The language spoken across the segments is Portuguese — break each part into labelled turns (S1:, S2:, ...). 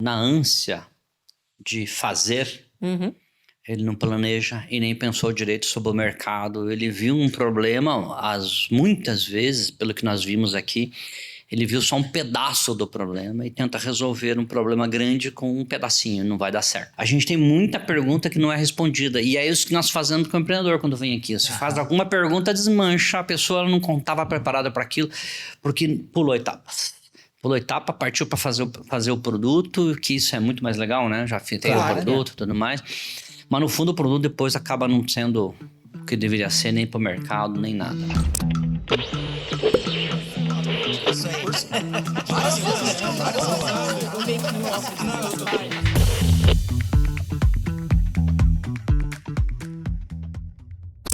S1: Na ânsia de fazer, ele não planeja e nem pensou direito sobre o mercado. Ele viu um problema, muitas vezes, pelo que nós vimos aqui, ele viu só um pedaço do problema e tenta resolver um problema grande com um pedacinho, não vai dar certo. A gente tem muita pergunta que não é respondida, e é isso que nós fazemos com o empreendedor quando vem aqui. Você faz alguma pergunta, desmancha, a pessoa não estava preparada para aquilo, porque pulou etapas. Pulou etapa, partiu para fazer o produto, que isso é muito mais legal, né? Já tem o produto e tudo mais. Mas no fundo o produto depois acaba não sendo o que deveria ser, nem para o mercado, nem nada.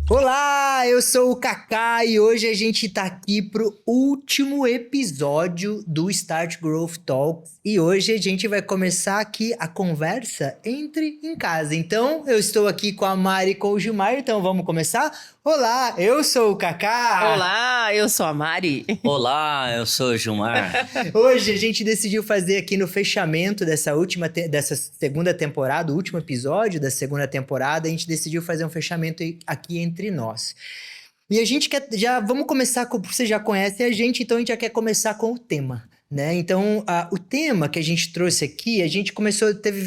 S2: Olá, eu sou o Kaká e hoje a gente tá aqui pro último episódio do Start Growth Talks e hoje a gente vai começar aqui a conversa em casa. Então, eu estou aqui com a Mari e com o Gilmar, então vamos começar? Olá, eu sou o Kaká.
S3: Olá, eu sou a Mari.
S1: Olá, eu sou o Gilmar.
S2: Hoje a gente decidiu fazer aqui no fechamento dessa segunda temporada, o último episódio da segunda temporada, a gente decidiu fazer um fechamento aqui entre nós. E a gente vamos começar com, você já conhece a gente, então a gente já quer começar com o tema, né? Então, o tema que a gente trouxe aqui, a gente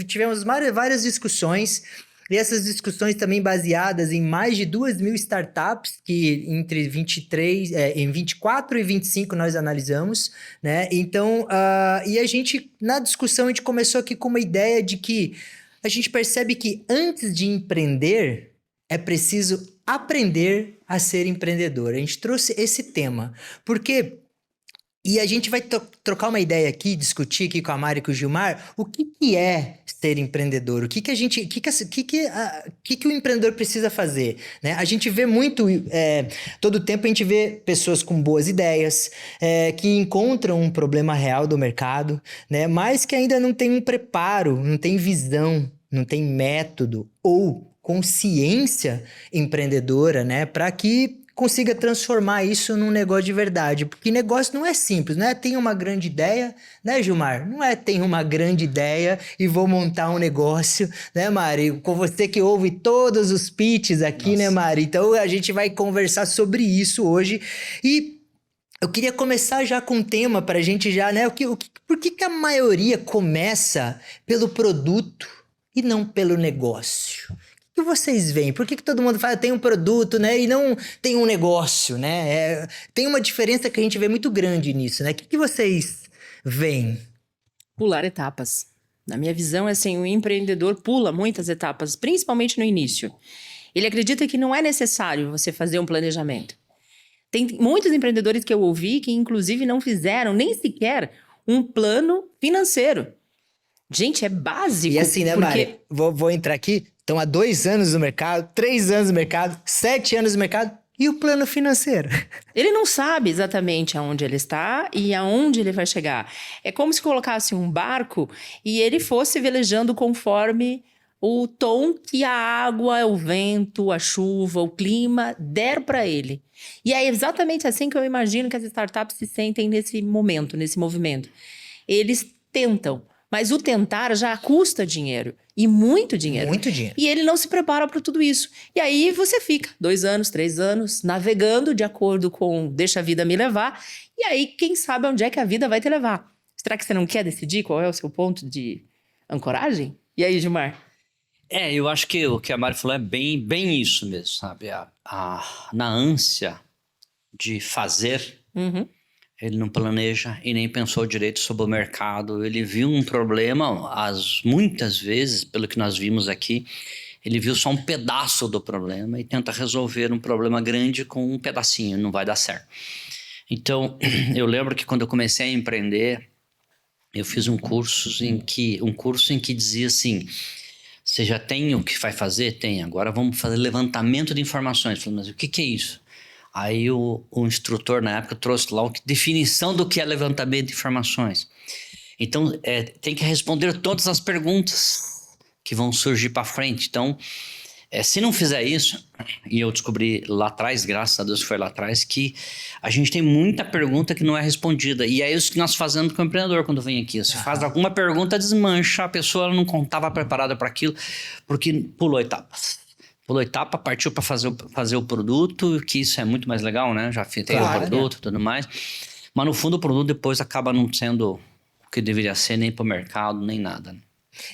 S2: tivemos várias discussões. E essas discussões também baseadas em mais de 2.000 startups que entre em 24 e 25 nós analisamos, né? Então, e a gente, na discussão, a gente começou aqui com uma ideia de que a gente percebe que antes de empreender, é preciso aprender a ser empreendedor. A gente trouxe esse tema, porque... E a gente vai trocar uma ideia aqui, discutir aqui com a Mari e com o Gilmar, o que é ser empreendedor? O que o empreendedor precisa fazer? Né? A gente vê muito, todo tempo a gente vê pessoas com boas ideias, que encontram um problema real do mercado, né? Mas que ainda não tem um preparo, não tem visão, não tem método ou consciência empreendedora, né? Para que consiga transformar isso num negócio de verdade. Porque negócio não é simples, não é tem uma grande ideia, né, Gilmar? Não é tem uma grande ideia e vou montar um negócio, né, Mari? Com você que ouve todos os pitches aqui, né, Mari? Então a gente vai conversar sobre isso hoje. E eu queria começar já com um tema pra gente já, né? Por que a maioria começa pelo produto e não pelo negócio? O que vocês veem? Por que todo mundo fala tem um produto, né? E não tem um negócio, né? Tem uma diferença que a gente vê muito grande nisso, né? O que vocês veem?
S3: Pular etapas. Na minha visão, assim, o empreendedor pula muitas etapas, principalmente no início. Ele acredita que não é necessário você fazer um planejamento. Tem muitos empreendedores que eu ouvi que, inclusive, não fizeram nem sequer um plano financeiro. Gente, é básico.
S2: E assim, né, Mari? Vou entrar aqui. Estão há 2 anos no mercado, 3 anos no mercado, 7 anos no mercado. E o plano financeiro?
S3: Ele não sabe exatamente aonde ele está e aonde ele vai chegar. É como se colocasse um barco e ele fosse velejando conforme o tom que a água, o vento, a chuva, o clima der para ele. E é exatamente assim que eu imagino que as startups se sentem nesse momento, nesse movimento. Eles tentam, mas o tentar já custa dinheiro. E muito dinheiro.
S2: Muito dinheiro.
S3: E ele não se prepara para tudo isso. E aí você fica 2 anos, 3 anos, navegando de acordo com deixa a vida me levar. E aí, quem sabe onde é que a vida vai te levar? Será que você não quer decidir qual é o seu ponto de ancoragem? E aí, Gilmar?
S1: Eu acho que o que a Mari falou é bem isso mesmo, sabe? Na ânsia de fazer... Ele não planeja e nem pensou direito sobre o mercado. Ele viu um problema, muitas vezes, pelo que nós vimos aqui, ele viu só um pedaço do problema e tenta resolver um problema grande com um pedacinho, não vai dar certo. Então, eu lembro que quando eu comecei a empreender, eu fiz um curso em que dizia assim, você já tem o que vai fazer? Tem, agora vamos fazer levantamento de informações. Eu falei, mas o que é isso? Aí o instrutor na época trouxe lá a definição do que é levantamento de informações. Então, tem que responder todas as perguntas que vão surgir para frente. Então, Se não fizer isso, e eu descobri lá atrás, graças a Deus que foi lá atrás, que a gente tem muita pergunta que não é respondida. E é isso que nós fazemos com o empreendedor quando vem aqui. Se faz alguma pergunta, desmancha, a pessoa ela não estava preparada para aquilo, porque pulou etapas. Pulou etapa, partiu para fazer o produto, que isso é muito mais legal, né? Já tem o produto e tudo mais. Mas no fundo o produto depois acaba não sendo o que deveria ser, nem para o mercado, nem nada, né?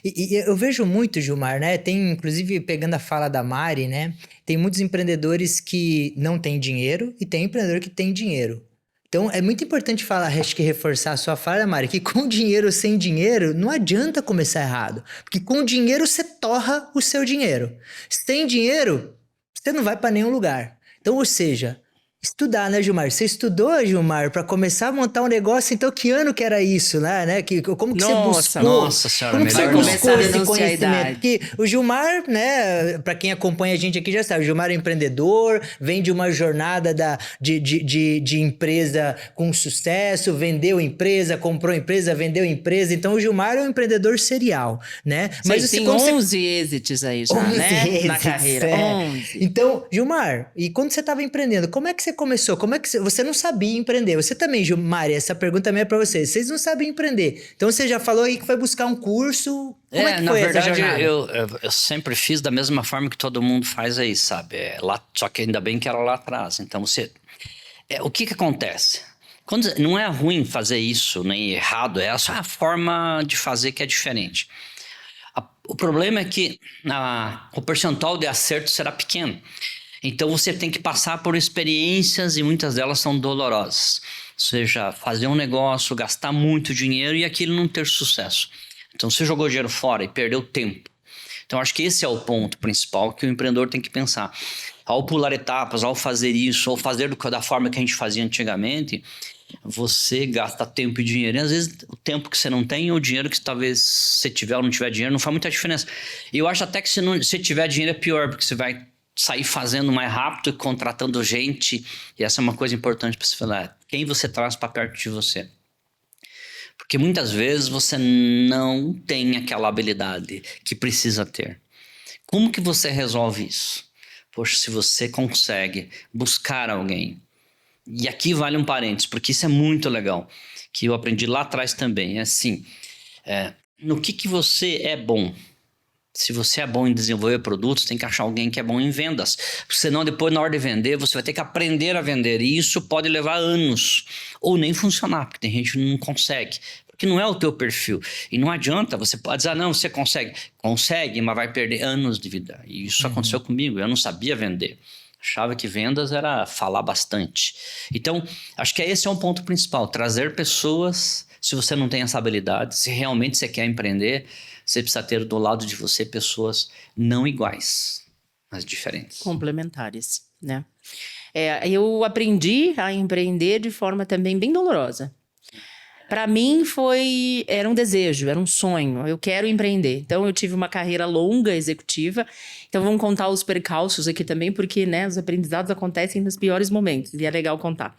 S2: E eu vejo muito, Gilmar, né? Tem, inclusive, pegando a fala da Mari, né? Tem muitos empreendedores que não têm dinheiro e tem empreendedor que tem dinheiro. Então, é muito importante falar, acho que reforçar a sua fala, Mari, que com dinheiro ou sem dinheiro, não adianta começar errado. Porque com dinheiro, você torra o seu dinheiro. Sem dinheiro, você não vai para nenhum lugar. Então, ou seja... Estudar, né, Gilmar? Você estudou, Gilmar, para começar a montar um negócio, então que ano que era isso, né? Como que você buscou?
S1: Nossa senhora,
S2: como que você buscou esse conhecimento? Porque o Gilmar, né, para quem acompanha a gente aqui já sabe, o Gilmar é empreendedor, vem de uma jornada de empresa com sucesso, vendeu empresa, comprou empresa, vendeu empresa, então o Gilmar é um empreendedor serial, né?
S3: Sim, mas tem 11 êxitos aí já, né? Na carreira, 11.
S2: Então, Gilmar, e quando você estava empreendendo, como é que você começou? Como é que você não sabia empreender? Você também, Gilmar, essa pergunta também é para vocês. Vocês não sabem empreender. Então você já falou aí que foi buscar um curso. Como é que foi essa jornada?
S1: Na verdade, eu sempre fiz da mesma forma que todo mundo faz aí, sabe? Só que ainda bem que era lá atrás. Então o que acontece? Não é ruim fazer isso, nem errado, é só a forma de fazer que é diferente. O problema é que o percentual de acerto será pequeno. Então você tem que passar por experiências e muitas delas são dolorosas. Ou seja, fazer um negócio, gastar muito dinheiro e aquilo não ter sucesso. Então você jogou dinheiro fora e perdeu tempo. Então acho que esse é o ponto principal que o empreendedor tem que pensar. Ao pular etapas, ao fazer isso, ou fazer da forma que a gente fazia antigamente, você gasta tempo e dinheiro. E às vezes o tempo que você não tem ou o dinheiro que talvez você tiver ou não tiver dinheiro não faz muita diferença. E eu acho até que se tiver dinheiro é pior, porque você vai sair fazendo mais rápido e contratando gente. E essa é uma coisa importante para você falar. Quem você traz para perto de você? Porque muitas vezes você não tem aquela habilidade que precisa ter. Como que você resolve isso? Poxa, se você consegue buscar alguém. E aqui vale um parênteses, porque isso é muito legal. Que eu aprendi lá atrás também. É assim, no que você é bom? Se você é bom em desenvolver produtos, tem que achar alguém que é bom em vendas. Porque senão depois na hora de vender, você vai ter que aprender a vender. E isso pode levar anos. Ou nem funcionar, porque tem gente que não consegue. Porque não é o teu perfil. E não adianta, você pode dizer, não, você consegue. Consegue, mas vai perder anos de vida. E isso aconteceu comigo, eu não sabia vender. Achava que vendas era falar bastante. Então, acho que esse é um ponto principal. Trazer pessoas, se você não tem essa habilidade, se realmente você quer empreender, você precisa ter do lado de você pessoas não iguais, mas diferentes.
S3: Complementares, né? Eu aprendi a empreender de forma também bem dolorosa. Para mim era um desejo, era um sonho. Eu quero empreender. Então eu tive uma carreira longa executiva. Então vamos contar os percalços aqui também, porque né, os aprendizados acontecem nos piores momentos e é legal contar.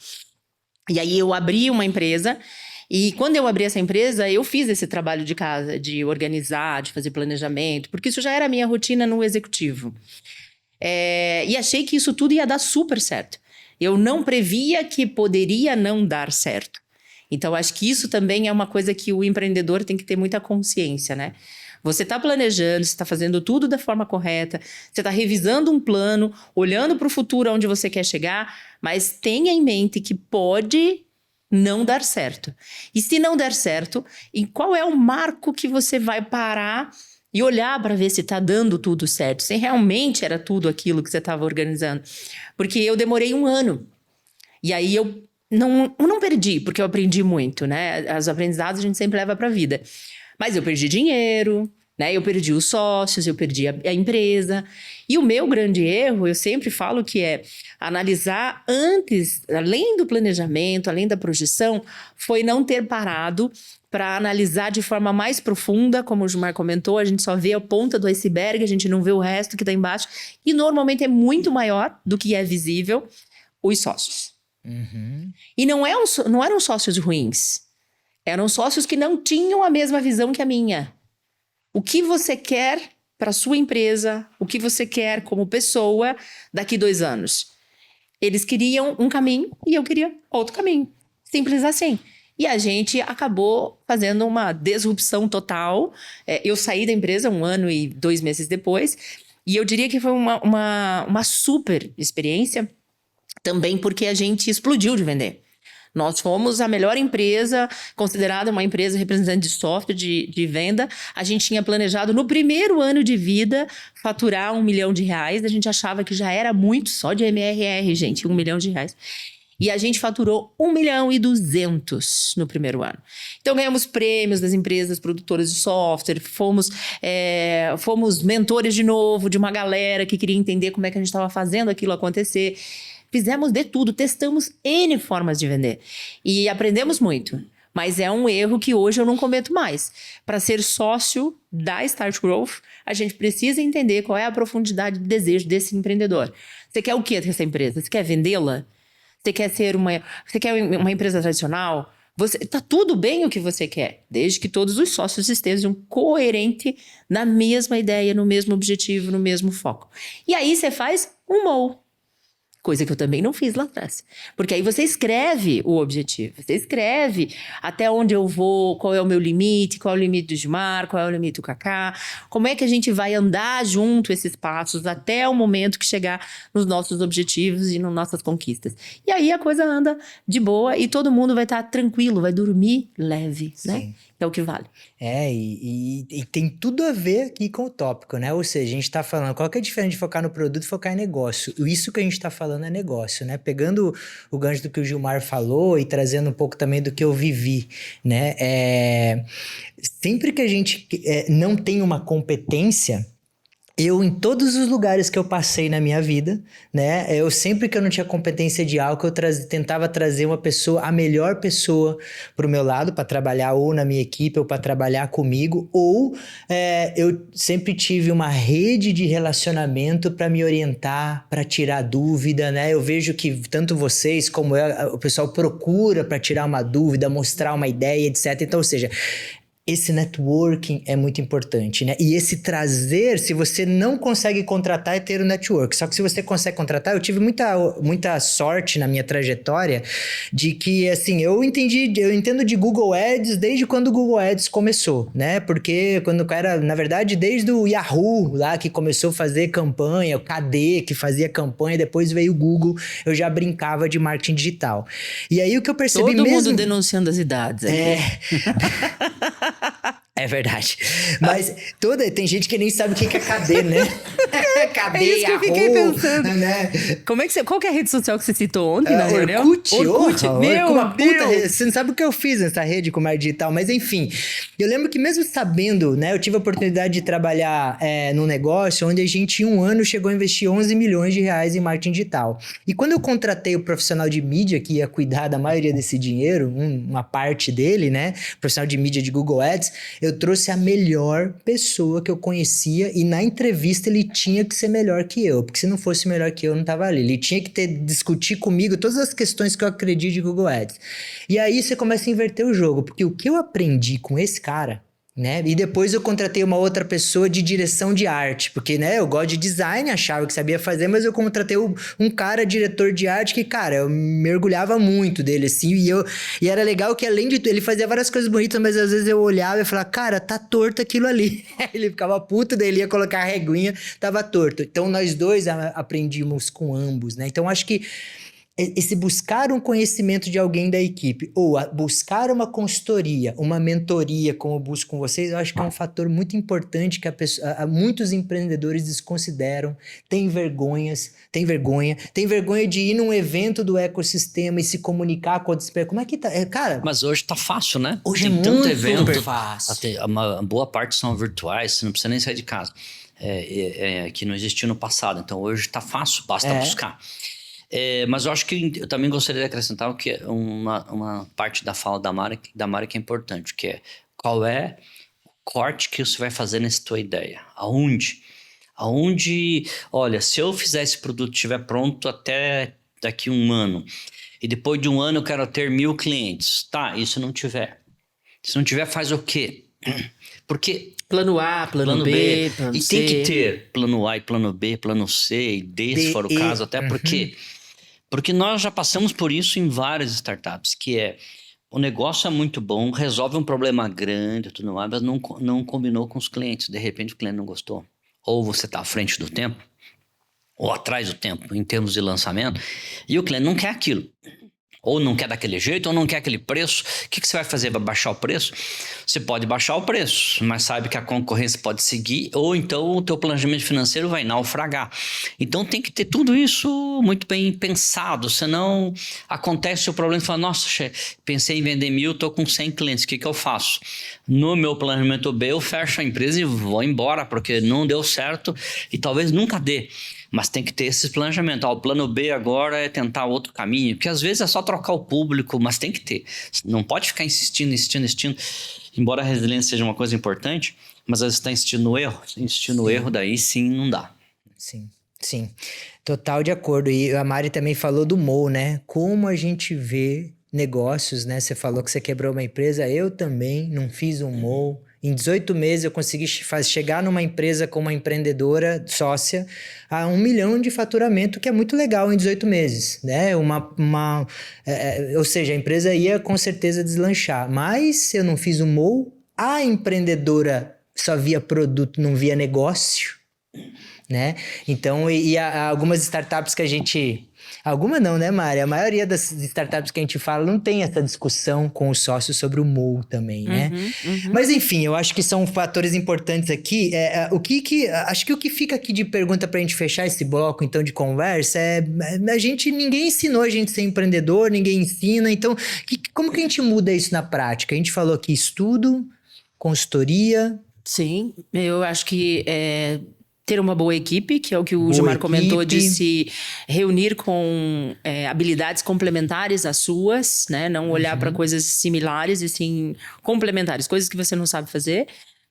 S3: E aí eu abri uma empresa. E quando eu abri essa empresa, eu fiz esse trabalho de casa, de organizar, de fazer planejamento, porque isso já era a minha rotina no executivo. E achei que isso tudo ia dar super certo. Eu não previa que poderia não dar certo. Então, acho que isso também é uma coisa que o empreendedor tem que ter muita consciência, né? Você está planejando, você está fazendo tudo da forma correta, você está revisando um plano, olhando para o futuro onde você quer chegar, mas tenha em mente que pode não dar certo. E se não der certo, em qual é o marco que você vai parar e olhar para ver se está dando tudo certo, se realmente era tudo aquilo que você estava organizando? Porque eu demorei 1 ano. E aí eu não perdi, porque eu aprendi muito, né? Os aprendizados a gente sempre leva para a vida. Mas eu perdi dinheiro, né? Eu perdi os sócios, eu perdi a empresa. E o meu grande erro, eu sempre falo que é analisar antes, além do planejamento, além da projeção, foi não ter parado para analisar de forma mais profunda, como o Gilmar comentou, a gente só vê a ponta do iceberg, a gente não vê o resto que está embaixo. E normalmente é muito maior do que é visível, os sócios.
S2: Uhum.
S3: E não eram sócios ruins. Eram sócios que não tinham a mesma visão que a minha. O que você quer para sua empresa, o que você quer como pessoa daqui 2 anos. Eles queriam um caminho e eu queria outro caminho. Simples assim. E a gente acabou fazendo uma disrupção total. Eu saí da empresa 1 ano e 2 meses depois. E eu diria que foi uma super experiência também porque a gente explodiu de vender. Nós fomos a melhor empresa, considerada uma empresa representante de software de venda. A gente tinha planejado, no primeiro ano de vida, faturar R$1 milhão. A gente achava que já era muito, só de MRR, gente, R$1 milhão. E a gente faturou 1.200.000 no primeiro ano. Então, ganhamos prêmios das empresas produtoras de software, fomos mentores de novo de uma galera que queria entender como é que a gente estava fazendo aquilo acontecer. Fizemos de tudo, testamos N formas de vender. E aprendemos muito. Mas é um erro que hoje eu não cometo mais. Para ser sócio da Start Growth, a gente precisa entender qual é a profundidade de desejo desse empreendedor. Você quer o quê dessa empresa? Você quer vendê-la? Você quer uma empresa tradicional? Tá tudo bem o que você quer, desde que todos os sócios estejam coerentes na mesma ideia, no mesmo objetivo, no mesmo foco. E aí você faz um MOU. Coisa que eu também não fiz lá atrás. Porque aí você escreve o objetivo. Você escreve até onde eu vou, qual é o meu limite, qual é o limite do Gilmar, qual é o limite do Kaká. Como é que a gente vai andar junto esses passos até o momento que chegar nos nossos objetivos e nas nossas conquistas. E aí a coisa anda de boa e todo mundo vai estar tranquilo, vai dormir leve, né?
S2: Sim.
S3: É o que vale.
S2: E tem tudo a ver aqui com o tópico, né? Ou seja, a gente tá falando, qual que é a diferença de focar no produto e focar em negócio? Isso que a gente tá falando é negócio, né? Pegando o gancho do que o Gilmar falou e trazendo um pouco também do que eu vivi, né? Sempre que a gente não tem uma competência... em todos os lugares que eu passei na minha vida, né? Sempre que eu não tinha competência de algo, eu tentava trazer uma pessoa, a melhor pessoa pro meu lado, para trabalhar ou na minha equipe, ou para trabalhar comigo, ou eu sempre tive uma rede de relacionamento para me orientar, para tirar dúvida, né? Eu vejo que tanto vocês como eu, o pessoal procura para tirar uma dúvida, mostrar uma ideia, etc. Então, ou seja... Esse networking é muito importante, né? E esse trazer, se você não consegue contratar, é ter o network. Só que se você consegue contratar, eu tive muita sorte na minha trajetória de que, assim, eu entendo de Google Ads desde quando o Google Ads começou, né? Porque quando o cara, na verdade, desde o Yahoo lá que começou a fazer campanha, o KD que fazia campanha, depois veio o Google, eu já brincava de marketing digital. E aí o que eu percebi
S3: Todo mundo denunciando as idades.
S2: É verdade. Mas tem gente que nem sabe o que é KD, né? KD,
S3: É isso que eu fiquei pensando.
S2: Né?
S3: Qual que é a rede social que você citou ontem na reunião?
S2: Orkut.
S3: Meu Deus!
S2: Você não sabe o que eu fiz nessa rede com marketing digital, mas enfim. Eu lembro que mesmo sabendo, né? Eu tive a oportunidade de trabalhar num negócio onde a gente em 1 ano chegou a investir R$11 milhões em marketing digital. E quando eu contratei o profissional de mídia que ia cuidar da maioria desse dinheiro, uma parte dele, né? Profissional de mídia de Google Ads, eu trouxe a melhor pessoa que eu conhecia e na entrevista ele tinha que ser melhor que eu, porque se não fosse melhor que eu não tava ali. Ele tinha que discutir comigo todas as questões que eu acredito de Google Ads. E aí você começa a inverter o jogo, porque o que eu aprendi com esse cara, né? E depois eu contratei uma outra pessoa de direção de arte, porque, né, eu gosto de design, achava que sabia fazer, mas eu contratei um cara, diretor de arte, que, cara, eu mergulhava muito dele, assim, e era legal que, além de tudo, ele fazia várias coisas bonitas, mas às vezes eu olhava e falava, cara, tá torto aquilo ali. Ele ficava puto, daí ele ia colocar a reguinha, tava torto. Então, nós dois aprendimos com ambos, né? Então, acho que esse buscar um conhecimento de alguém da equipe ou buscar uma consultoria, uma mentoria, como eu busco com vocês, eu acho que é um fator muito importante que muitos empreendedores desconsideram, tem vergonha de ir num evento do ecossistema e se comunicar com outras pessoas. Como é que tá? Cara...
S1: Mas hoje tá fácil, né?
S2: Hoje
S1: tem
S2: é
S1: tanto
S2: muito
S1: evento,
S2: fácil.
S1: Uma boa parte são virtuais, você não precisa nem sair de casa. Que não existia no passado. Então hoje tá fácil, basta buscar. Mas eu acho que eu também gostaria de acrescentar que é uma parte da fala da Mari que é importante, que é qual é o corte que você vai fazer nessa tua ideia? Aonde, olha, se eu fizer esse produto estiver pronto até daqui 1 ano, e depois de 1 ano eu quero ter 1.000 clientes, tá, e se não tiver? Se não tiver, faz o quê? Porque
S3: Plano A, plano B, plano
S1: e
S3: C.
S1: tem que ter plano A e plano B, plano C e D, se for o caso, até porque nós já passamos por isso em várias startups, que é o negócio é muito bom, resolve um problema grande, tudo mais, mas não combinou com os clientes. De repente o cliente não gostou. Ou você está à frente do tempo, ou atrás do tempo, em termos de lançamento, e o cliente não quer aquilo. Ou não quer daquele jeito, ou não quer aquele preço. O que você vai fazer? Vai baixar o preço? Você pode baixar o preço, mas sabe que a concorrência pode seguir, ou então o teu planejamento financeiro vai naufragar. Então tem que ter tudo isso muito bem pensado, senão acontece o problema e fala, nossa, pensei em vender 1.000, estou com 100 clientes, o que eu faço? No meu planejamento B, eu fecho a empresa e vou embora, porque não deu certo e talvez nunca dê. Mas tem que ter esse planejamento. O plano B agora é tentar outro caminho, porque às vezes é só trocar o público, mas tem que ter. Não pode ficar insistindo. Embora a resiliência seja uma coisa importante, mas às vezes está insistindo no erro. Insistindo no erro, daí sim não dá.
S2: Sim. Total de acordo. E a Mari também falou do Mo, né? Como a gente vê negócios, né? Você falou que você quebrou uma empresa, eu também não fiz um Mo. Em 18 meses eu consegui chegar numa empresa com uma empreendedora sócia a 1 milhão de faturamento, que é muito legal em 18 meses, né? Ou seja, a empresa ia com certeza deslanchar, mas eu não fiz o Mo, a empreendedora só via produto, não via negócio, né? Então, algumas startups que a gente... Alguma não, né, Mari? A maioria das startups que a gente fala não tem essa discussão com os sócios sobre o Mo também, né? Mas enfim, eu acho que são fatores importantes aqui. Acho que o que fica aqui de pergunta pra gente fechar esse bloco, então, de conversa ninguém ensinou a gente a ser empreendedor, ninguém ensina. Então, como que a gente muda isso na prática? A gente falou aqui estudo, consultoria.
S3: Sim, eu acho que ter uma boa equipe, que é o que o Gilmar comentou, de se reunir com habilidades complementares às suas, né? Não olhar para coisas similares e sim complementares, coisas que você não sabe fazer.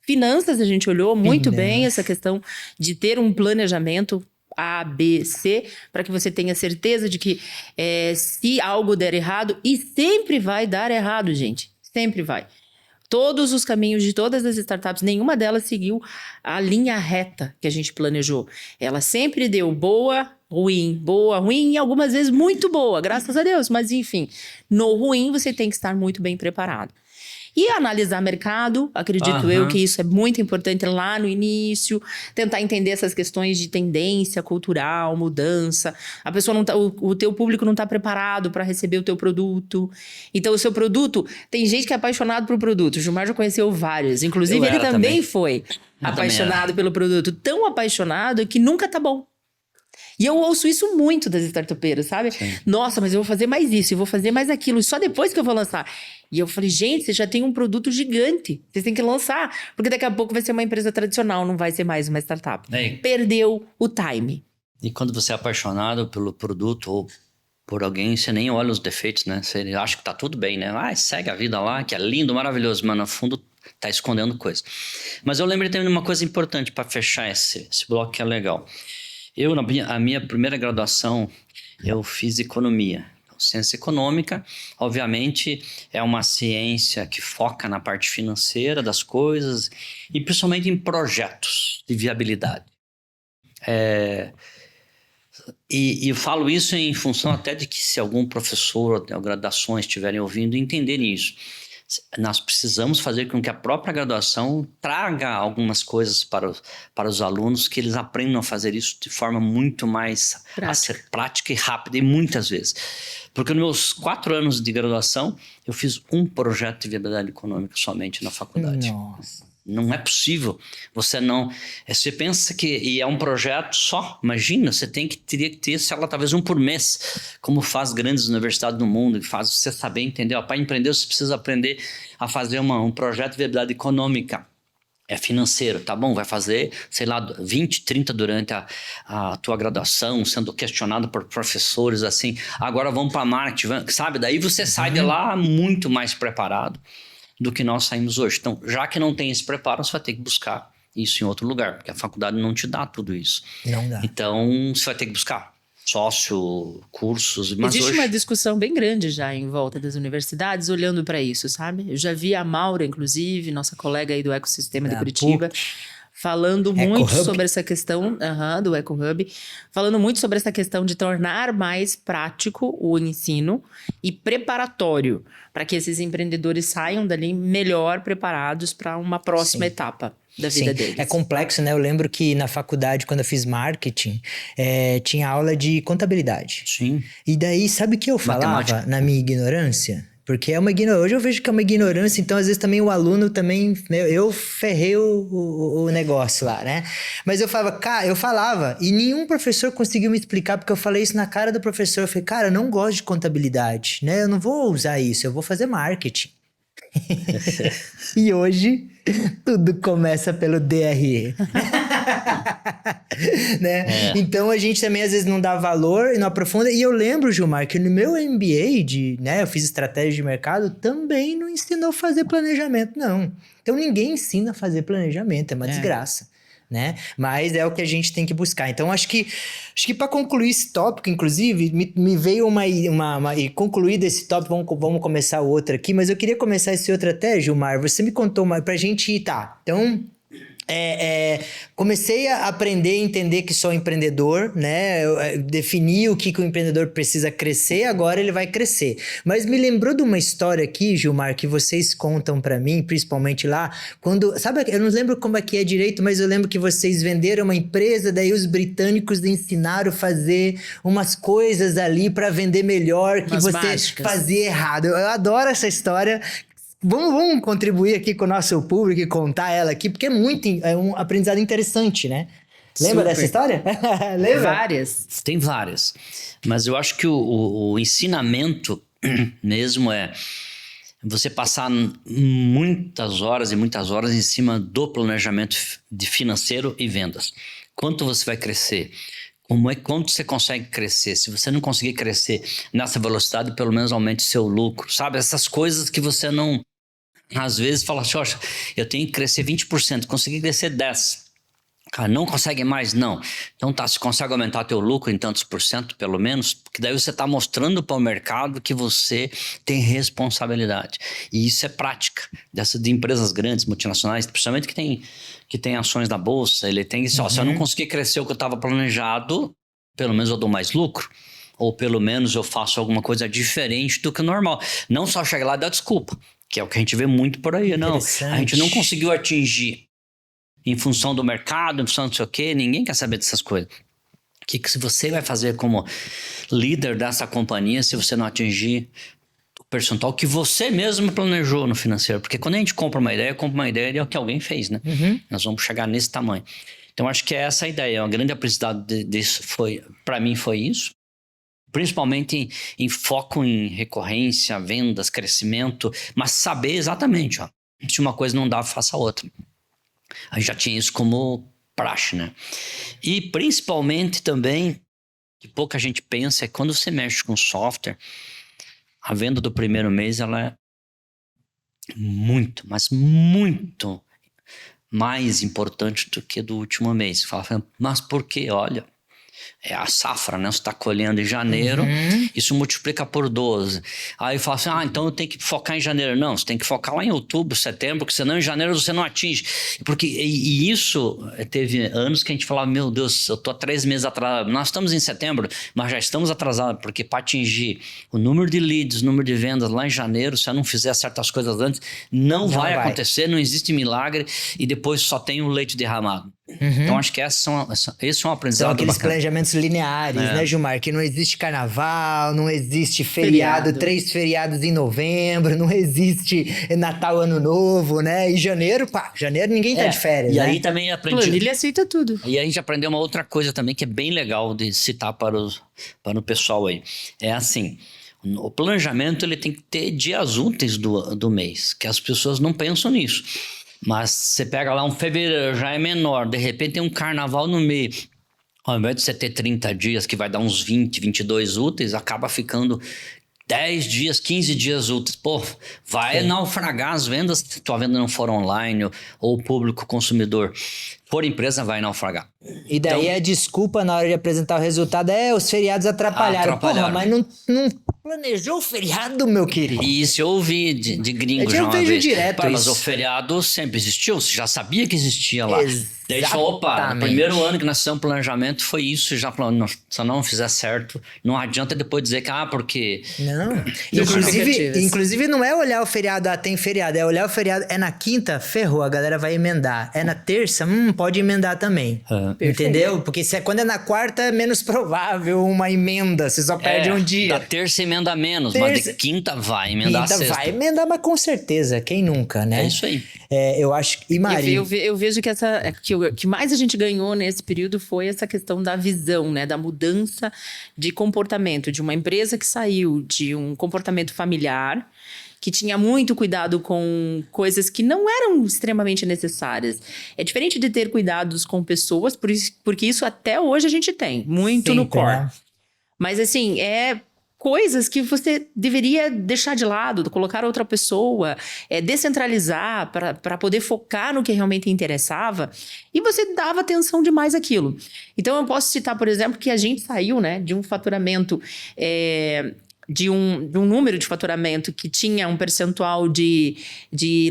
S3: Finanças, a gente olhou muito bem essa questão de ter um planejamento A, B, C, para que você tenha certeza de que se algo der errado, e sempre vai dar errado, gente, sempre vai. Todos os caminhos de todas as startups, nenhuma delas seguiu a linha reta que a gente planejou. Ela sempre deu boa, ruim, e algumas vezes muito boa, graças a Deus. Mas enfim, no ruim você tem que estar muito bem preparado. E analisar mercado, acredito eu que isso é muito importante lá no início, tentar entender essas questões de tendência cultural, mudança. A pessoa não tá, o teu público não está preparado para receber o teu produto. Então, o seu produto, tem gente que é apaixonado por produto. O Gilmar já conheceu vários, inclusive ele também foi apaixonado pelo produto, tão apaixonado que nunca tá bom. E eu ouço isso muito das startupeiras, sabe? Sim. Nossa, mas eu vou fazer mais isso, eu vou fazer mais aquilo, e só depois que eu vou lançar. E eu falei, gente, vocês já têm um produto gigante, vocês têm que lançar, porque daqui a pouco vai ser uma empresa tradicional, não vai ser mais uma startup. Perdeu o time.
S1: E quando você é apaixonado pelo produto ou por alguém, você nem olha os defeitos, né? Você acha que tá tudo bem, né? Segue a vida lá, que é lindo, maravilhoso, mas no fundo tá escondendo coisa. Mas eu lembrei também de uma coisa importante para fechar esse bloco que é legal. A minha primeira graduação, eu fiz economia. Ciência econômica, obviamente, é uma ciência que foca na parte financeira das coisas e principalmente em projetos de viabilidade. E eu falo isso em função até de que se algum professor ou graduações estiverem ouvindo, entenderem isso. Nós precisamos fazer com que a própria graduação traga algumas coisas para os alunos, que eles aprendam a fazer isso de forma muito mais prática e rápida, e muitas vezes. Porque nos meus 4 anos de graduação, eu fiz um projeto de viabilidade econômica somente na faculdade.
S2: Nossa.
S1: Não é possível. Você pensa que é um projeto só. Imagina, teria que ter, sei lá, talvez um por mês, como faz grandes universidades do mundo, que faz você saber, entendeu? Para empreender, você precisa aprender a fazer um projeto de viabilidade econômica. É financeiro, tá bom? Vai fazer, sei lá, 20, 30 durante a tua graduação, sendo questionado por professores, assim. Agora vamos para marketing, sabe? Daí você sai de lá muito mais preparado do que nós saímos hoje. Então, já que não tem esse preparo, você vai ter que buscar isso em outro lugar, porque a faculdade não te dá tudo isso.
S2: Não dá.
S1: Então, você vai ter que buscar. sócio, cursos. Mas
S3: Existe
S1: hoje,
S3: uma discussão bem grande já em volta das universidades, olhando para isso, sabe? Eu já vi a Maura, inclusive, nossa colega aí do ecossistema de Curitiba, falando muito sobre essa questão do EcoHub, falando muito sobre essa questão de tornar mais prático o ensino e preparatório, para que esses empreendedores saiam dali melhor preparados para uma próxima etapa da vida deles.
S2: É complexo, né? Eu lembro que na faculdade, quando eu fiz marketing, tinha aula de contabilidade.
S1: Sim.
S2: E daí, sabe o que eu falava
S1: Matemática.
S2: na minha ignorância? Porque é uma ignorância. Hoje eu vejo que é uma ignorância, então às vezes também o aluno também... Eu ferrei o negócio lá, né? Mas eu falava, e nenhum professor conseguiu me explicar, porque eu falei isso na cara do professor. Eu falei, cara, eu não gosto de contabilidade, né? Eu não vou usar isso, eu vou fazer marketing. E hoje, tudo começa pelo DRE. Né? Então a gente também às vezes não dá valor e não aprofunda. E eu lembro, Gilmar, que no meu MBA eu fiz estratégia de mercado, também não ensinou a fazer planejamento, não. Então ninguém ensina a fazer planejamento, é uma desgraça. Né? Mas é o que a gente tem que buscar. Então, acho que para concluir esse tópico, inclusive, me veio e concluir desse tópico, vamos começar o outro aqui, mas eu queria começar esse outro até, Gilmar, você me contou pra gente ir, então... comecei a aprender a entender que sou empreendedor, né? Eu defini o que o empreendedor precisa crescer, agora ele vai crescer. Mas me lembrou de uma história aqui, Gilmar, que vocês contam pra mim, principalmente lá, quando... Sabe, eu não lembro como é que é direito, mas eu lembro que vocês venderam uma empresa, daí os britânicos ensinaram a fazer umas coisas ali pra vender melhor, que você fazia errado. Eu adoro essa história. Vamos contribuir aqui com o nosso público e contar ela aqui, porque é um aprendizado interessante, né? Lembra dessa história? Lembra?
S3: Várias.
S1: Tem várias. Mas eu acho que o ensinamento mesmo é você passar muitas horas e muitas horas em cima do planejamento de financeiro e vendas. Quanto você vai crescer? Quanto você consegue crescer? Se você não conseguir crescer nessa velocidade, pelo menos aumente seu lucro. Sabe? Essas coisas que você não... Às vezes fala assim, eu tenho que crescer 20%, consegui crescer 10%. Cara, não consegue mais? Não. Então tá, você consegue aumentar teu lucro em tantos por cento, pelo menos, porque daí você está mostrando para o mercado que você tem responsabilidade. E isso é prática de empresas grandes, multinacionais, principalmente que tem ações na bolsa. Ele tem isso, se eu não conseguir crescer o que eu estava planejado, pelo menos eu dou mais lucro. Ou pelo menos eu faço alguma coisa diferente do que o normal. Não só chegar lá e dar desculpa, que é o que a gente vê muito por aí. Não, a gente não conseguiu atingir em função do mercado, em função não sei o quê, ninguém quer saber dessas coisas. O que se você vai fazer como líder dessa companhia se você não atingir o percentual que você mesmo planejou no financeiro? Porque quando a gente compra uma ideia é o que alguém fez, né? Nós vamos chegar nesse tamanho. Então, acho que é essa a ideia. Uma grande aprendizado disso para mim foi isso. Principalmente em foco em recorrência, vendas, crescimento, mas saber exatamente, se uma coisa não dá, faça outra. A gente já tinha isso como praxe, né? E principalmente também, que pouca gente pensa, é quando você mexe com software, a venda do primeiro mês, ela é muito, mas muito mais importante do que do último mês. Você fala, mas por quê? Olha... É a safra, né? Você está colhendo em janeiro, isso multiplica por 12. Aí fala assim, então eu tenho que focar em janeiro. Não, você tem que focar lá em outubro, setembro, porque senão em janeiro você não atinge. E isso, teve anos que a gente falava, meu Deus, eu tô há 3 meses atrasado. Nós estamos em setembro, mas já estamos atrasados, porque para atingir o número de leads, o número de vendas lá em janeiro, se eu não fizer certas coisas antes, não vai acontecer, não existe milagre, e depois só tem o leite derramado. Então acho que esse é um aprendizado
S2: São aqueles
S1: bacana.
S2: planejamentos lineares, né, Gilmar? Que não existe carnaval, não existe feriado, 3 feriados em novembro, não existe Natal, Ano Novo, né? E janeiro ninguém tá de férias,
S1: e
S2: né?
S1: aí também aprendi...
S3: Planilha aceita tudo.
S1: E aí a gente aprendeu uma outra coisa também que é bem legal de citar para o pessoal aí. É assim, o planejamento ele tem que ter dias úteis do mês, que as pessoas não pensam nisso. Mas você pega lá um fevereiro, já é menor, de repente tem um carnaval no meio. Ao invés de você ter 30 dias, que vai dar uns 20, 22 úteis, acaba ficando 10 dias, 15 dias úteis. Pô, vai naufragar as vendas se tua venda não for online ou público consumidor. For empresa, vai naufragar.
S2: E daí a desculpa na hora de apresentar o resultado os feriados atrapalharam. Porra, mas não planejou o feriado, meu querido?
S1: Isso eu ouvi de gringo já
S2: Eu
S1: uma
S2: vejo
S1: vez.
S2: direto
S1: Pá, mas
S2: isso.
S1: o feriado sempre existiu, você já sabia que existia lá.
S2: Exatamente.
S1: Daí a gente falou, opa, no primeiro ano que nós fizemos planejamento foi isso, já falou, se não fizer certo, não adianta depois dizer que, porque...
S2: Não.
S3: Justificativas.
S2: Inclusive não é olhar o feriado, tem feriado, é olhar o feriado, é na quinta, ferrou, a galera vai emendar. É na terça, pode emendar também. Entendeu? Porque quando é na quarta, é menos provável uma emenda, você só perde um dia.
S1: Da terça emenda menos, mas de quinta vai emendar a sexta.
S2: Vai emendar, mas com certeza, quem nunca, né?
S1: É isso aí.
S2: Eu acho que... E Mari?
S3: Eu vejo que o que mais a gente ganhou nesse período foi essa questão da visão, né? Da mudança de comportamento de uma empresa que saiu de um comportamento familiar, que tinha muito cuidado com coisas que não eram extremamente necessárias. É diferente de ter cuidados com pessoas, porque isso até hoje a gente tem, muito no core.
S2: Né?
S3: Mas assim, coisas que você deveria deixar de lado, colocar outra pessoa, descentralizar para poder focar no que realmente interessava, e você dava atenção demais àquilo. Então, eu posso citar, por exemplo, que a gente saiu, né, de um faturamento, de um número de faturamento que tinha um percentual de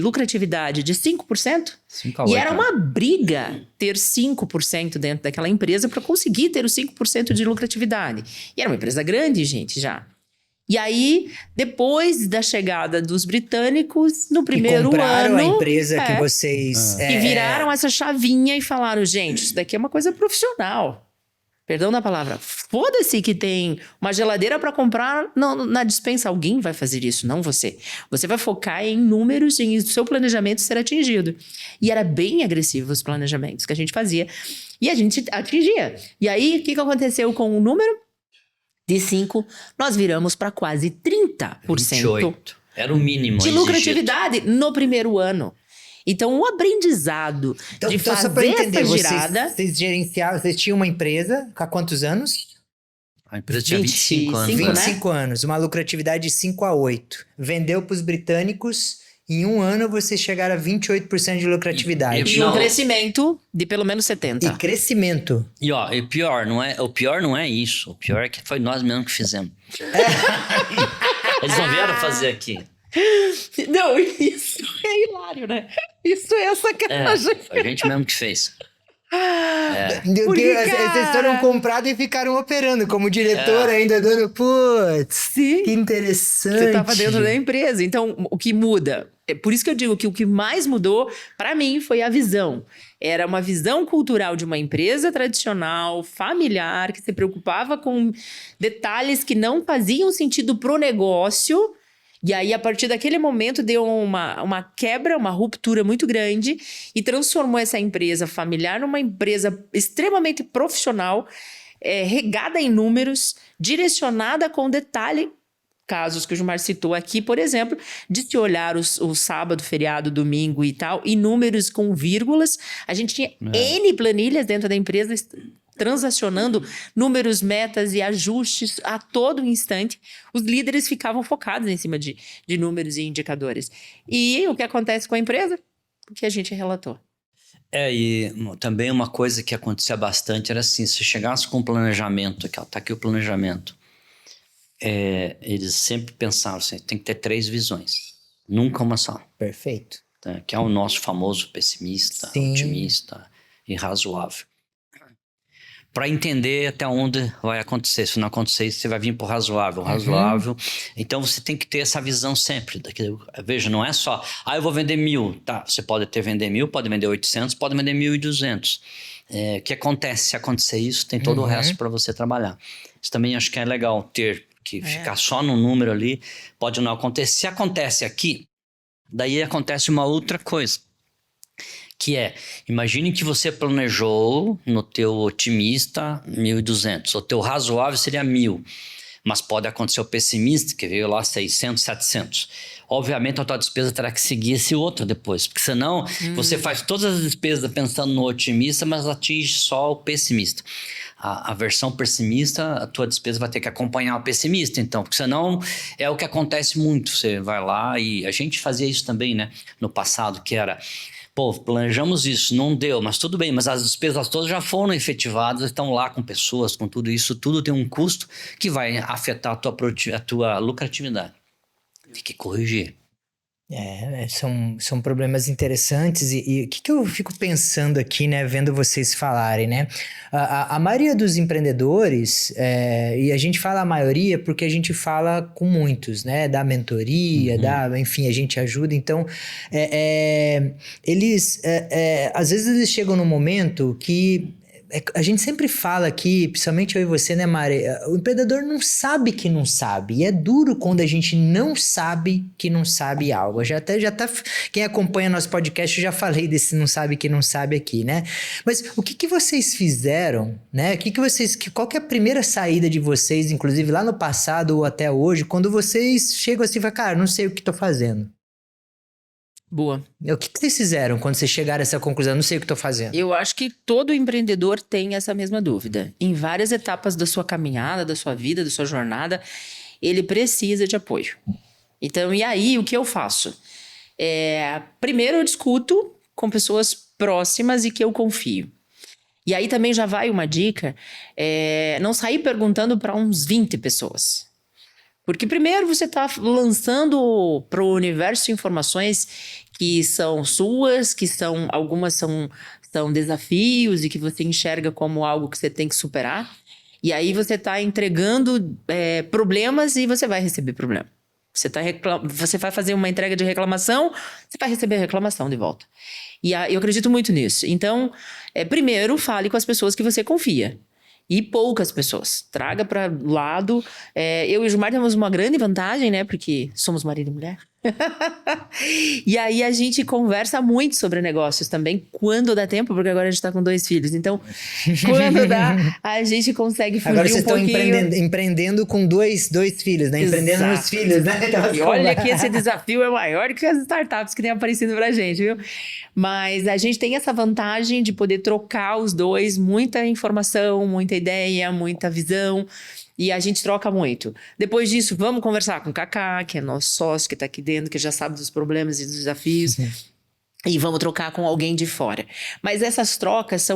S3: lucratividade de 5%,
S1: 5 a 8,
S3: e era uma briga ter 5% dentro daquela empresa para conseguir ter os 5% de lucratividade. E era uma empresa grande, gente, já. E aí, depois da chegada dos britânicos, no primeiro
S2: compraram
S3: ano...
S2: a empresa que vocês...
S3: E viraram essa chavinha e falaram, gente, isso daqui é uma coisa profissional. Perdão da palavra. Foda-se que tem uma geladeira para comprar na despensa. Alguém vai fazer isso, não você. Você vai focar em números e o seu planejamento ser atingido. E era bem agressivo os planejamentos que a gente fazia. E a gente atingia. E aí, o que aconteceu com o número? De 5, nós viramos para quase 30%
S1: 28. Era o mínimo
S3: de lucratividade no primeiro ano. Então, o aprendizado de fazer
S2: só pra entender,
S3: essa girada...
S2: Vocês gerenciavam, vocês tinham uma empresa há quantos anos?
S1: A empresa tinha 25 anos.
S2: 25 anos, uma lucratividade de 5 a 8. Vendeu para os britânicos, em um ano vocês chegaram a 28% de lucratividade.
S3: E um crescimento de pelo menos 70%.
S2: E crescimento.
S1: E o pior não é isso. O pior é que foi nós mesmos que fizemos. Eles não vieram fazer aqui.
S3: Não, isso é hilário, né? Isso é sacanagem.
S1: Foi a gente mesmo que fez.
S2: Porque vocês foram comprados e ficaram operando como diretor ainda dando... Putz,
S3: Sim.
S2: que interessante.
S3: Você estava dentro da empresa. Então, o que muda? É por isso que eu digo que o que mais mudou, para mim, foi a visão. Era uma visão cultural de uma empresa tradicional, familiar, que se preocupava com detalhes que não faziam sentido pro negócio. E aí, a partir daquele momento, deu uma quebra, uma ruptura muito grande e transformou essa empresa familiar numa empresa extremamente profissional, regada em números, direcionada com detalhe. Casos que o Gilmar citou aqui, por exemplo, de se olhar o sábado, feriado, domingo e tal, e números com vírgulas. A gente tinha N planilhas dentro da empresa transacionando números, metas e ajustes a todo instante. Os líderes ficavam focados em cima de números e indicadores. E o que acontece com a empresa? O que a gente relatou.
S1: E também uma coisa que acontecia bastante era assim, se chegasse com um planejamento, tá aqui o planejamento, eles sempre pensavam assim, tem que ter 3 visões, nunca uma só.
S2: Perfeito.
S1: Tá? Que é o nosso famoso pessimista, otimista e razoável. Para entender até onde vai acontecer. Se não acontecer, você vai vir para o razoável. Razoável. Então, você tem que ter essa visão sempre. Veja, não é só... eu vou vender 1.000. Tá, você pode vender 1.000, pode vender 800, pode vender 1.200. O que acontece? Se acontecer isso, tem todo o resto para você trabalhar. Isso também acho que é legal ter, que ficar só no número ali pode não acontecer. Se acontece aqui, daí acontece uma outra coisa. Que imagine que você planejou no teu otimista 1.200, o teu razoável seria 1.000, mas pode acontecer o pessimista que veio lá 600, 700. Obviamente a tua despesa terá que seguir esse outro depois, porque senão você faz todas as despesas pensando no otimista, mas atinge só o pessimista. a versão pessimista, a tua despesa vai ter que acompanhar o pessimista, então, porque senão é o que acontece muito. Você vai lá e a gente fazia isso também, né? No passado, que era, pô, planejamos isso, não deu, mas tudo bem, mas as despesas todas já foram efetivadas, estão lá com pessoas, com tudo isso, tudo tem um custo que vai afetar a tua lucratividade. Tem que corrigir.
S2: São problemas interessantes e o que eu fico pensando aqui, né, vendo vocês falarem, né? A maioria dos empreendedores, e a gente fala a maioria porque a gente fala com muitos, né? Da mentoria, enfim, a gente ajuda. Então, às vezes eles chegam num momento que a gente sempre fala aqui, principalmente eu e você, né, Mari? O empreendedor não sabe que não sabe. E é duro quando a gente não sabe que não sabe algo. Quem acompanha nosso podcast, eu já falei desse não sabe que não sabe aqui, né? Mas o que vocês fizeram, né? Qual que é a primeira saída de vocês, inclusive lá no passado ou até hoje, quando vocês chegam assim e falam, cara, não sei o que tô fazendo?
S3: Boa.
S2: O que vocês fizeram quando vocês chegaram a essa conclusão? Não sei o que estou fazendo.
S3: Eu acho que todo empreendedor tem essa mesma dúvida. Em várias etapas da sua caminhada, da sua vida, da sua jornada, ele precisa de apoio. Então, e aí, o que eu faço? Primeiro, eu discuto com pessoas próximas e que eu confio. E aí também já vai uma dica, não sair perguntando para uns 20 pessoas. Porque primeiro você está lançando para o universo informações que são suas, algumas são desafios e que você enxerga como algo que você tem que superar. E aí você está entregando problemas e você vai receber problema. Você vai fazer uma entrega de reclamação, você vai receber a reclamação de volta. E eu acredito muito nisso. Então, primeiro fale com as pessoas que você confia. E poucas pessoas. Traga para o lado. Eu e o Gilmar temos uma grande vantagem, né? Porque somos marido e mulher. E aí a gente conversa muito sobre negócios também, quando dá tempo, porque agora a gente tá com 2 filhos. Então, quando dá, a gente consegue fugir
S2: agora vocês
S3: um pouquinho.
S2: Estão empreendendo com dois filhos, né? Empreendendo nos filhos, né?
S3: Então, e olha que esse desafio é maior que as startups que têm aparecido pra gente, viu? Mas a gente tem essa vantagem de poder trocar os dois, muita informação, muita ideia, muita visão. E a gente troca muito. Depois disso, vamos conversar com o Kaká, que é nosso sócio, que está aqui dentro, que já sabe dos problemas e dos desafios. E vamos trocar com alguém de fora. Mas essas trocas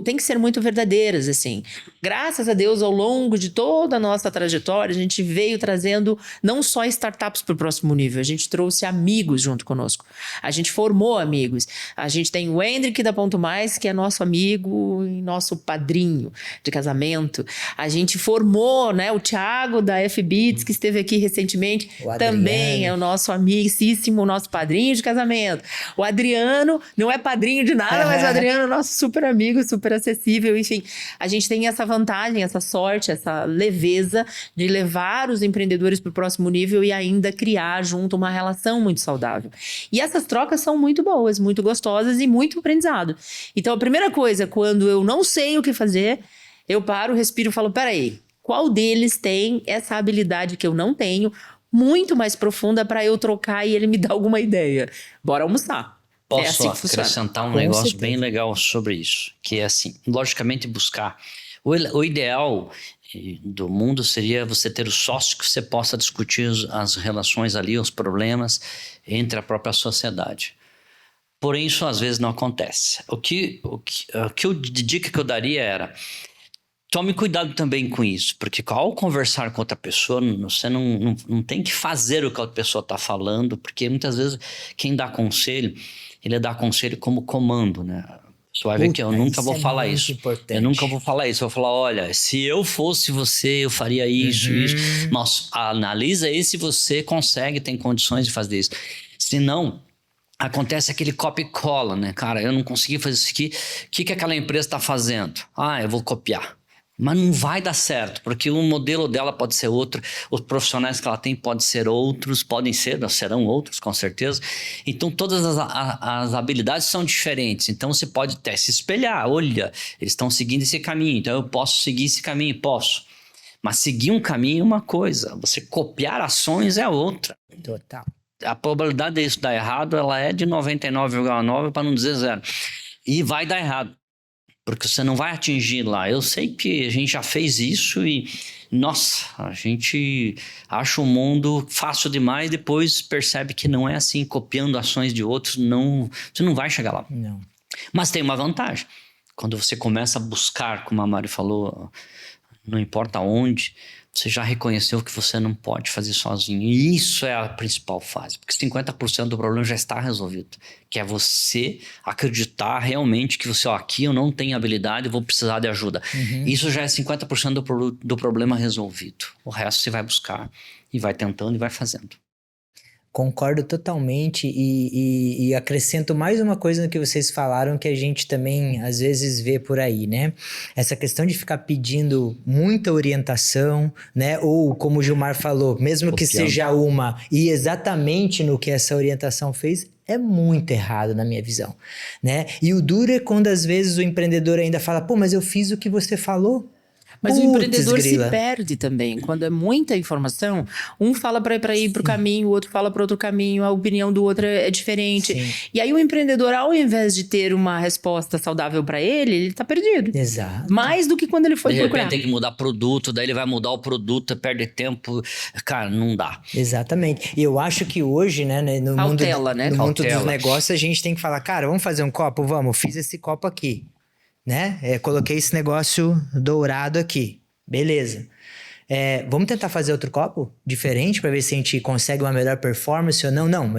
S3: tem que ser muito verdadeiras, assim. Graças a Deus, ao longo de toda a nossa trajetória, a gente veio trazendo não só startups para o próximo nível, a gente trouxe amigos junto conosco. A gente formou amigos. A gente tem o Hendrik da Ponto Mais, que é nosso amigo e nosso padrinho de casamento. A gente formou, né, o Thiago da F-Beats, que esteve aqui recentemente, também é o nosso amicíssimo, nosso padrinho de casamento. O Adriano não é padrinho de nada, mas o Adriano é nosso super amigo, super acessível. Enfim, a gente tem essa vantagem, essa sorte, essa leveza de levar os empreendedores para o próximo nível e ainda criar junto uma relação muito saudável. E essas trocas são muito boas, muito gostosas e muito aprendizado. Então, a primeira coisa, quando eu não sei o que fazer, eu paro, respiro e falo, peraí, qual deles tem essa habilidade que eu não tenho, muito mais profunda para eu trocar e ele me dar alguma ideia? Bora almoçar.
S1: Posso
S3: assim
S1: acrescentar um negócio bem legal sobre isso, que é assim, logicamente buscar. O ideal do mundo seria você ter o sócio que você possa discutir as relações ali, os problemas entre a própria sociedade. Porém, isso às vezes não acontece. De dica que eu daria era, tome cuidado também com isso, porque ao conversar com outra pessoa, você não tem que fazer o que a outra pessoa está falando, porque muitas vezes quem dá conselho, ele dá conselho como comando, né? Você vai ver que eu nunca vou falar isso.
S2: Importante.
S1: Eu nunca vou falar isso. Eu vou falar, olha, se eu fosse você, eu faria isso, isso. Mas analisa aí se você consegue, tem condições de fazer isso. Se não, acontece aquele copia e cola, né? Cara, eu não consegui fazer isso aqui. O que aquela empresa está fazendo? Eu vou copiar. Mas não vai dar certo, porque o modelo dela pode ser outro, os profissionais que ela tem podem ser outros, serão outros, com certeza. Então, todas as habilidades são diferentes. Então, você pode até se espelhar. Olha, eles estão seguindo esse caminho, então eu posso seguir esse caminho, posso. Mas seguir um caminho é uma coisa, você copiar ações é outra.
S2: Total.
S1: A probabilidade disso dar errado, ela é de 99,9 para não dizer 0. E vai dar errado. porque você não vai atingir lá. Eu sei que a gente já fez isso e, nossa, a gente acha o mundo fácil demais, depois percebe que não é assim, copiando ações de outros, não, você não vai chegar lá.
S2: Não.
S1: Mas tem uma vantagem. Quando você começa a buscar, como a Mari falou, não importa onde, você já reconheceu que você não pode fazer sozinho. E isso é a principal fase, porque 50% do problema já está resolvido. Que é você acreditar realmente que você, aqui eu não tenho habilidade, eu vou precisar de ajuda. Isso já é 50% do problema resolvido. O resto você vai buscar e vai tentando e vai fazendo.
S2: Concordo totalmente e acrescento mais uma coisa no que vocês falaram que a gente também às vezes vê por aí, né? Essa questão de ficar pedindo muita orientação, né? Ou como o Gilmar falou, mesmo que seja uma e exatamente no que essa orientação fez, é muito errado na minha visão, né? E o duro é quando às vezes o empreendedor ainda fala, pô, mas eu fiz o que você falou.
S3: Mas o empreendedor
S2: grila.
S3: se perde também. Quando é muita informação, um fala para ir para o caminho, o outro fala para outro caminho, a opinião do outro é diferente.
S2: Sim.
S3: E aí o empreendedor, ao invés de ter uma resposta saudável para ele tá perdido.
S2: Exato.
S3: Mais do que quando ele foi
S1: De
S3: procurar.
S1: repente tem que mudar produto, daí ele vai mudar o produto, perde tempo. Cara, não dá.
S2: Exatamente. E eu acho que hoje, né, no
S3: Cautela,
S2: mundo,
S3: né?
S2: no mundo dos
S1: Cautela.
S2: negócios, a gente tem que falar, cara, vamos fazer um copo? Vamos, fiz esse copo aqui, né? Coloquei esse negócio dourado aqui. Beleza. Vamos tentar fazer outro copo diferente para ver se a gente consegue uma melhor performance ou não? Não,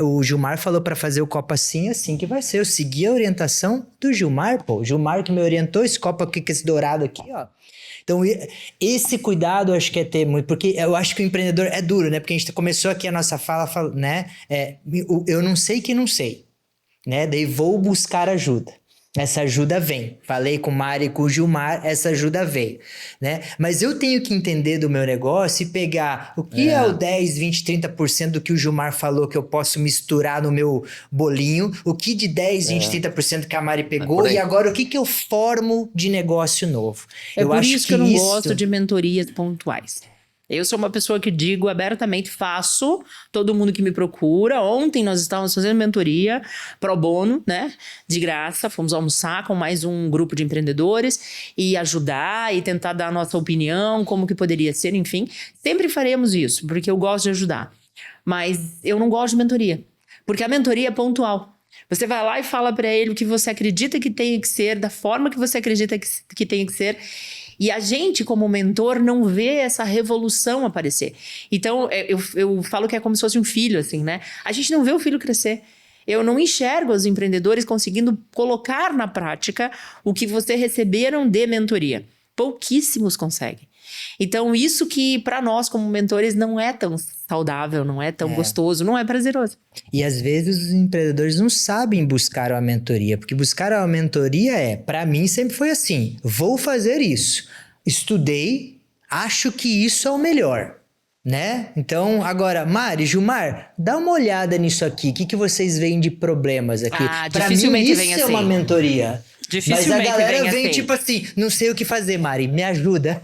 S2: o Gilmar falou para fazer o copo assim que vai ser. Eu segui a orientação do Gilmar, pô. O Gilmar que me orientou, esse copo aqui, com esse dourado aqui, ó. Então, esse cuidado eu acho que é ter muito, porque eu acho que o empreendedor é duro, né? Porque a gente começou aqui a nossa fala, né? Eu não sei que não sei, né? Daí vou buscar ajuda. Essa ajuda vem. Falei com o Mari e com o Gilmar, essa ajuda veio, né? Mas eu tenho que entender do meu negócio e pegar o que é o 10, 20, 30% do que o Gilmar falou que eu posso misturar no meu bolinho, o que de 10, 20, 30% que a Mari pegou e agora o que eu formo de negócio novo.
S3: Por isso que eu não gosto de mentorias pontuais. Eu sou uma pessoa que digo abertamente, faço, todo mundo que me procura. Ontem nós estávamos fazendo mentoria pro bono, né? De graça, fomos almoçar com mais um grupo de empreendedores e ajudar e tentar dar a nossa opinião, como que poderia ser, enfim. Sempre faremos isso, porque eu gosto de ajudar. Mas eu não gosto de mentoria, porque a mentoria é pontual. Você vai lá e fala para ele o que você acredita que tem que ser, da forma que você acredita que tem que ser. E a gente, como mentor, não vê essa revolução aparecer. Então, eu falo que é como se fosse um filho, assim, né? A gente não vê o filho crescer. Eu não enxergo os empreendedores conseguindo colocar na prática o que vocês receberam de mentoria. Pouquíssimos conseguem. Então, isso que para nós, como mentores, não é tão saudável, não é tão gostoso, não é prazeroso.
S2: E às vezes os empreendedores não sabem buscar uma mentoria, porque buscar uma mentoria para mim sempre foi assim, vou fazer isso, estudei, acho que isso é o melhor, né? Então, agora, Mari, Gilmar, dá uma olhada nisso aqui, o que vocês veem de problemas aqui? Pra mim, isso é uma mentoria. Mas a galera vem assim. Tipo assim, não sei o que fazer, Mari, me ajuda.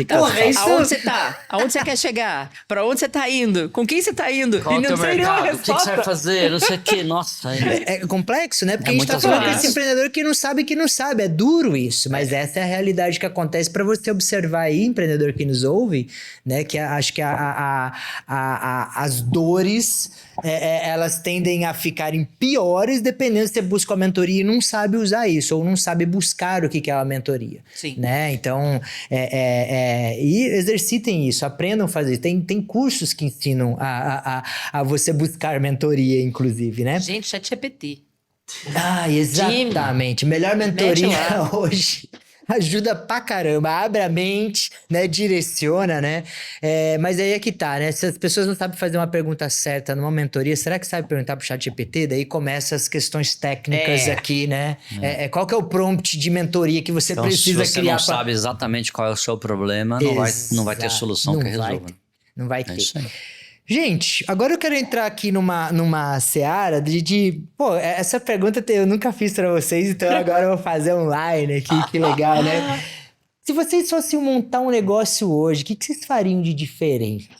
S3: Porra, isso... Aonde você tá? Aonde você quer chegar? Pra onde você tá indo? Com quem você tá indo?
S1: Qual
S3: e não sei
S1: mercado? O que você vai fazer? Não sei o que. Nossa.
S2: É complexo, né? Porque a gente tá falando desse empreendedor que não sabe que não sabe. É duro isso. Mas essa é a realidade que acontece pra você observar aí, empreendedor que nos ouve, né? Que acho que as dores, elas tendem a ficarem piores dependendo se você busca uma mentoria e não sabe usar isso. Ou não sabe buscar o que é uma mentoria.
S3: Sim.
S2: Né? Então, e exercitem isso, aprendam a fazer isso. Tem cursos que ensinam a você buscar mentoria, inclusive, né?
S3: Gente, ChatGPT.
S2: Exatamente. Melhor mentoria hoje. Ajuda pra caramba, abre a mente, né? Direciona, né? Mas aí é que tá, né? Se as pessoas não sabem fazer uma pergunta certa numa mentoria, será que sabe perguntar pro ChatGPT? Daí começa as questões técnicas aqui, né? Qual que é o prompt de mentoria que você precisa criar?
S1: Se você não sabe exatamente qual é o seu problema, não vai ter solução que resolva.
S2: Não vai ter. Isso aí. Gente, agora eu quero entrar aqui numa seara pô, essa pergunta eu nunca fiz pra vocês, então agora eu vou fazer online aqui, que legal, né? Se vocês fossem montar um negócio hoje, o que vocês fariam de diferente?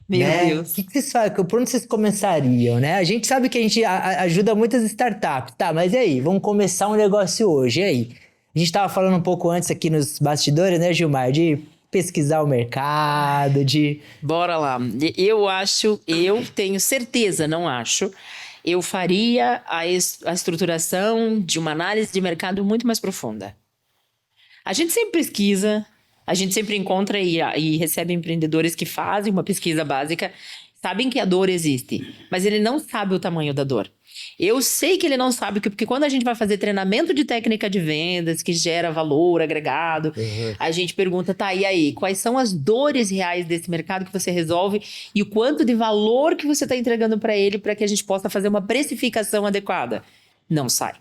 S3: Meu Deus.
S2: O que vocês fariam? Por onde vocês começariam, né? A gente sabe que a gente ajuda muitas startups, tá? Mas e aí? Vamos começar um negócio hoje, e aí? A gente tava falando um pouco antes aqui nos bastidores, né, Gilmar? De pesquisar o mercado, de...
S3: Bora lá. Eu tenho certeza, não acho. Eu faria a estruturação de uma análise de mercado muito mais profunda. A gente sempre pesquisa, a gente sempre encontra e recebe empreendedores que fazem uma pesquisa básica, sabem que a dor existe, mas ele não sabe o tamanho da dor. Eu sei que ele não sabe, porque quando a gente vai fazer treinamento de técnica de vendas, que gera valor agregado, a gente pergunta, tá, e aí, quais são as dores reais desse mercado que você resolve e o quanto de valor que você está entregando para ele para que a gente possa fazer uma precificação adequada? Não sai.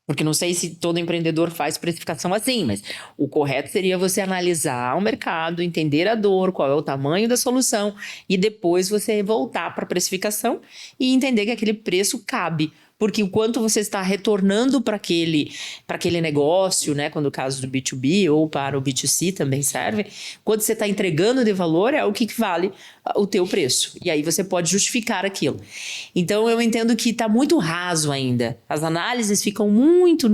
S3: Porque não sei se todo empreendedor faz precificação assim, mas o correto seria você analisar o mercado, entender a dor, qual é o tamanho da solução e depois você voltar para a precificação e entender que aquele preço cabe. Porque o quanto você está retornando para aquele negócio, né? Quando o caso do B2B ou para o B2C também serve, quanto você está entregando de valor é o que vale o teu preço. E aí você pode justificar aquilo. Então eu entendo que está muito raso ainda. As análises ficam muito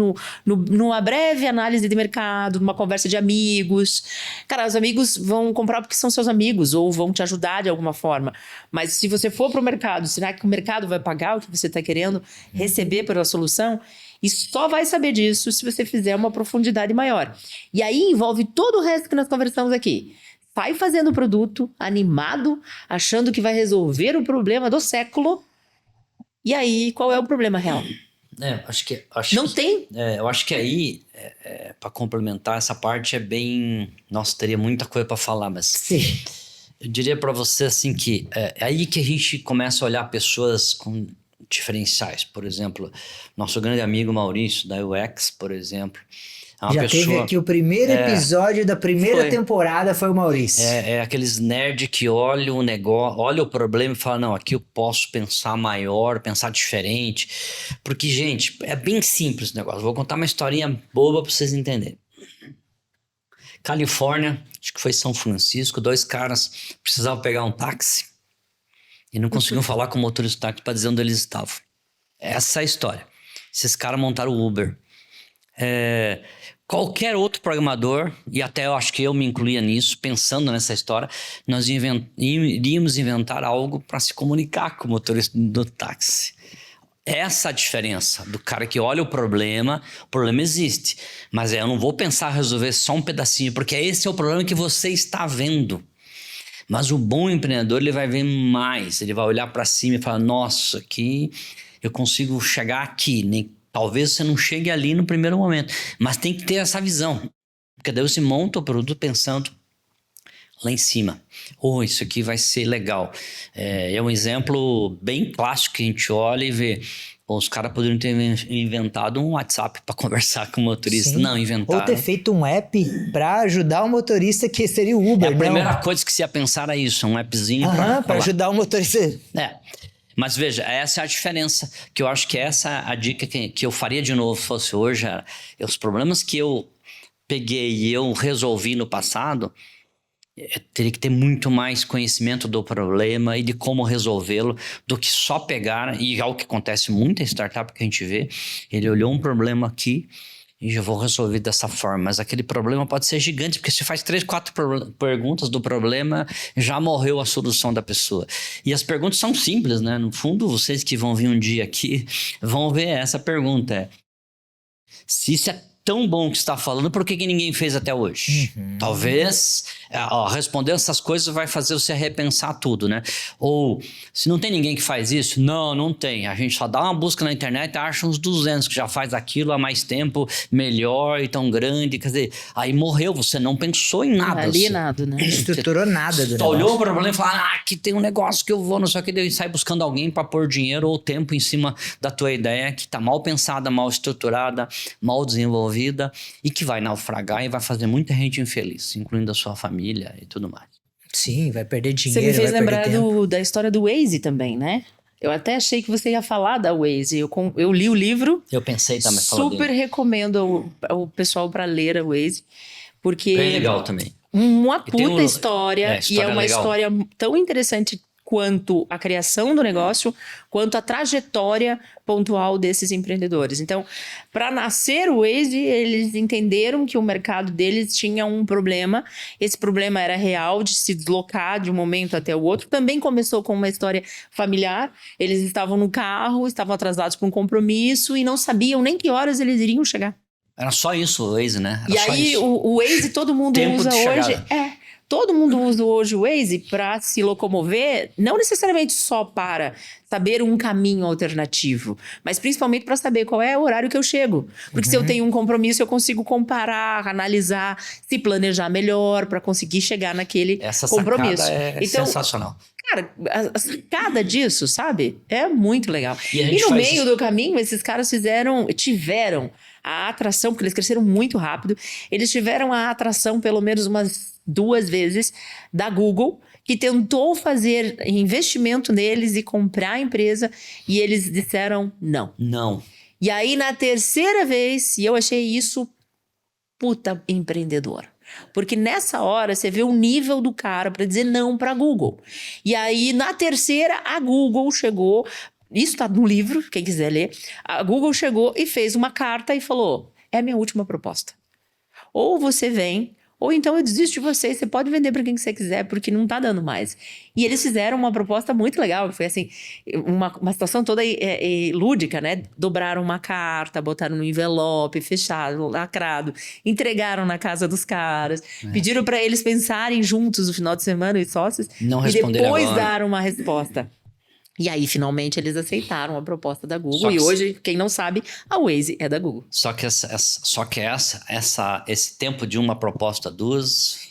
S3: numa breve análise de mercado, numa conversa de amigos. Cara, os amigos vão comprar porque são seus amigos ou vão te ajudar de alguma forma. Mas se você for para o mercado, será que o mercado vai pagar o que você está querendo receber pela solução? E só vai saber disso se você fizer uma profundidade maior. E aí envolve todo o resto que nós conversamos aqui. Sai fazendo o produto, animado, achando que vai resolver o problema do século. E aí, qual é o problema real?
S1: Eu acho que aí, para complementar essa parte, é bem... Nossa, teria muita coisa para falar, mas...
S2: Sim.
S1: Eu diria para você assim que é aí que a gente começa a olhar pessoas com diferenciais. Por exemplo, nosso grande amigo Maurício, da UX, por exemplo. É uma
S2: Já
S1: pessoa,
S2: teve aqui o primeiro episódio da primeira temporada, foi o Maurício.
S1: É aqueles nerd que olha o negócio, olha o problema e fala, não, aqui eu posso pensar maior, pensar diferente. Porque, gente, é bem simples o negócio. Vou contar uma historinha boba para vocês entenderem. Califórnia, acho que foi São Francisco, 2 caras precisavam pegar um táxi e não conseguiam falar com o motorista do táxi para dizer onde eles estavam. Essa é a história. Esses caras montaram o Uber. Qualquer outro programador, e até eu acho que eu me incluía nisso, pensando nessa história, nós iríamos inventar algo para se comunicar com o motorista do táxi. Essa é a diferença do cara que olha o problema existe, mas eu não vou pensar resolver só um pedacinho, porque esse é o problema que você está vendo. Mas o bom empreendedor, ele vai ver mais, ele vai olhar para cima e falar, nossa, aqui eu consigo chegar aqui, talvez você não chegue ali no primeiro momento, mas tem que ter essa visão, porque daí você monta o produto pensando lá em cima. Isso aqui vai ser legal. É um exemplo bem clássico que a gente olha e vê. Os caras poderiam ter inventado um WhatsApp para conversar com o motorista.
S2: Sim.
S1: Não, inventaram.
S2: Ou ter feito um app para ajudar o motorista, que seria o Uber.
S1: A primeira coisa que se ia pensar é isso, um appzinho
S2: para ajudar o motorista.
S1: Mas veja, essa é a diferença, que eu acho que essa é a dica que eu faria de novo se fosse hoje. Os problemas que eu peguei e eu resolvi no passado, teria que ter muito mais conhecimento do problema e de como resolvê-lo do que só pegar, e é o que acontece muito em startup que a gente vê, ele olhou um problema aqui e já vou resolver dessa forma, mas aquele problema pode ser gigante, porque se faz 3, 4 perguntas do problema, já morreu a solução da pessoa. E as perguntas são simples, né? No fundo, vocês que vão vir um dia aqui vão ver essa pergunta. Se isso é tão bom que você está falando, por que ninguém fez até hoje? Talvez responder essas coisas vai fazer você repensar tudo, né? Ou, se não tem ninguém que faz isso, não tem. A gente só dá uma busca na internet e acha uns 200 que já faz aquilo há mais tempo, melhor e tão grande. Quer dizer, aí morreu, você não pensou em nada.
S3: Alienado, né?
S2: Não estruturou nada do negócio.
S1: Olhou para o problema e falou, aqui tem um negócio que eu vou, não sei o que, e sai buscando alguém para pôr dinheiro ou tempo em cima da tua ideia que tá mal pensada, mal estruturada, mal desenvolvida e que vai naufragar e vai fazer muita gente infeliz, incluindo a sua família e tudo mais.
S2: Sim, vai perder dinheiro.
S3: Você me fez
S2: vai
S3: lembrar
S2: perder
S3: da história do Waze também, né? Eu até achei que você ia falar da Waze. Eu li o livro.
S1: Eu pensei também.
S3: Super recomendo ao pessoal para ler a Waze. Porque
S1: bem legal também.
S3: Uma puta história. E é uma
S1: legal.
S3: história tão interessante quanto a criação do negócio, quanto a trajetória pontual desses empreendedores. Então, para nascer o Waze, eles entenderam que o mercado deles tinha um problema. Esse problema era real, de se deslocar de um momento até o outro. Também começou com uma história familiar. Eles estavam no carro, estavam atrasados para um compromisso e não sabiam nem que horas eles iriam chegar.
S1: Era só isso o Waze, né? Era
S3: E
S1: só
S3: aí,
S1: isso.
S3: o Waze todo mundo
S1: Tempo
S3: usa
S1: de
S3: hoje.
S1: chegada.
S3: Todo mundo usa hoje o Waze para se locomover, não necessariamente só para saber um caminho alternativo, mas principalmente para saber qual é o horário que eu chego. Porque se eu tenho um compromisso, eu consigo comparar, analisar, se planejar melhor para conseguir chegar naquele
S1: Essa
S3: compromisso.
S1: sacada é
S3: Então,
S1: sensacional.
S3: cara, a sacada disso, sabe? É muito legal.
S1: E a
S3: E
S1: gente
S3: no
S1: faz
S3: meio
S1: isso.
S3: do caminho, esses caras tiveram a atração, porque eles cresceram muito rápido, eles tiveram a atração pelo menos umas 2 vezes da Google, que tentou fazer investimento neles e comprar a empresa, e eles disseram não.
S1: Não.
S3: E aí, na terceira vez, e eu achei isso puta empreendedor. Porque nessa hora você vê o nível do cara para dizer não para a Google. E aí, na terceira, a Google chegou. Isso está no livro, quem quiser ler. A Google chegou e fez uma carta e falou: é a minha última proposta. Ou você vem, ou então eu desisto de você. Você pode vender para quem você quiser, porque não está dando mais. E eles fizeram uma proposta muito legal, que foi assim, uma situação toda lúdica, né? Dobraram uma carta, botaram no envelope, fechado, lacrado, entregaram na casa dos caras, pediram para eles pensarem juntos no final de semana, os sócios,
S1: Não
S3: e
S1: responderam
S3: depois
S1: agora.
S3: daram uma resposta. E aí, finalmente, eles aceitaram a proposta da Google.
S1: Só que
S3: E hoje, quem não sabe, a Waze é da Google.
S1: Só que esse tempo de uma proposta, 2,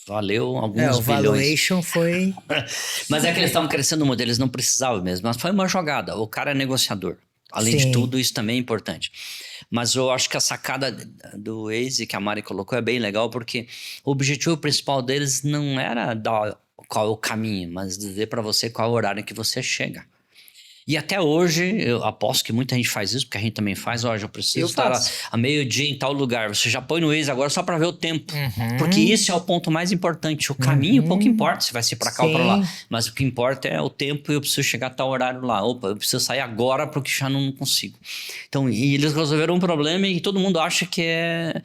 S1: valeu alguns
S2: o
S1: bilhões.
S2: valuation foi...
S1: Mas é que eles estavam crescendo muito, eles não precisavam mesmo. Mas foi uma jogada. O cara é negociador. Além
S2: Sim.
S1: de tudo, isso também é importante. Mas eu acho que a sacada do Waze que a Mari colocou é bem legal, porque o objetivo principal deles não era dar qual é o caminho, mas dizer para você qual é o horário que você chega. E até hoje, eu aposto que muita gente faz isso, porque a gente também faz. Hoje eu preciso estar a meio-dia em tal lugar. Você já põe no Waze agora só para ver o tempo. Porque isso é o ponto mais importante. O caminho pouco importa se vai ser para cá ou para lá. Mas o que importa é o tempo e eu preciso chegar a tal horário lá. Opa, eu preciso sair agora porque já não consigo. Então, e eles resolveram um problema e todo mundo acha que é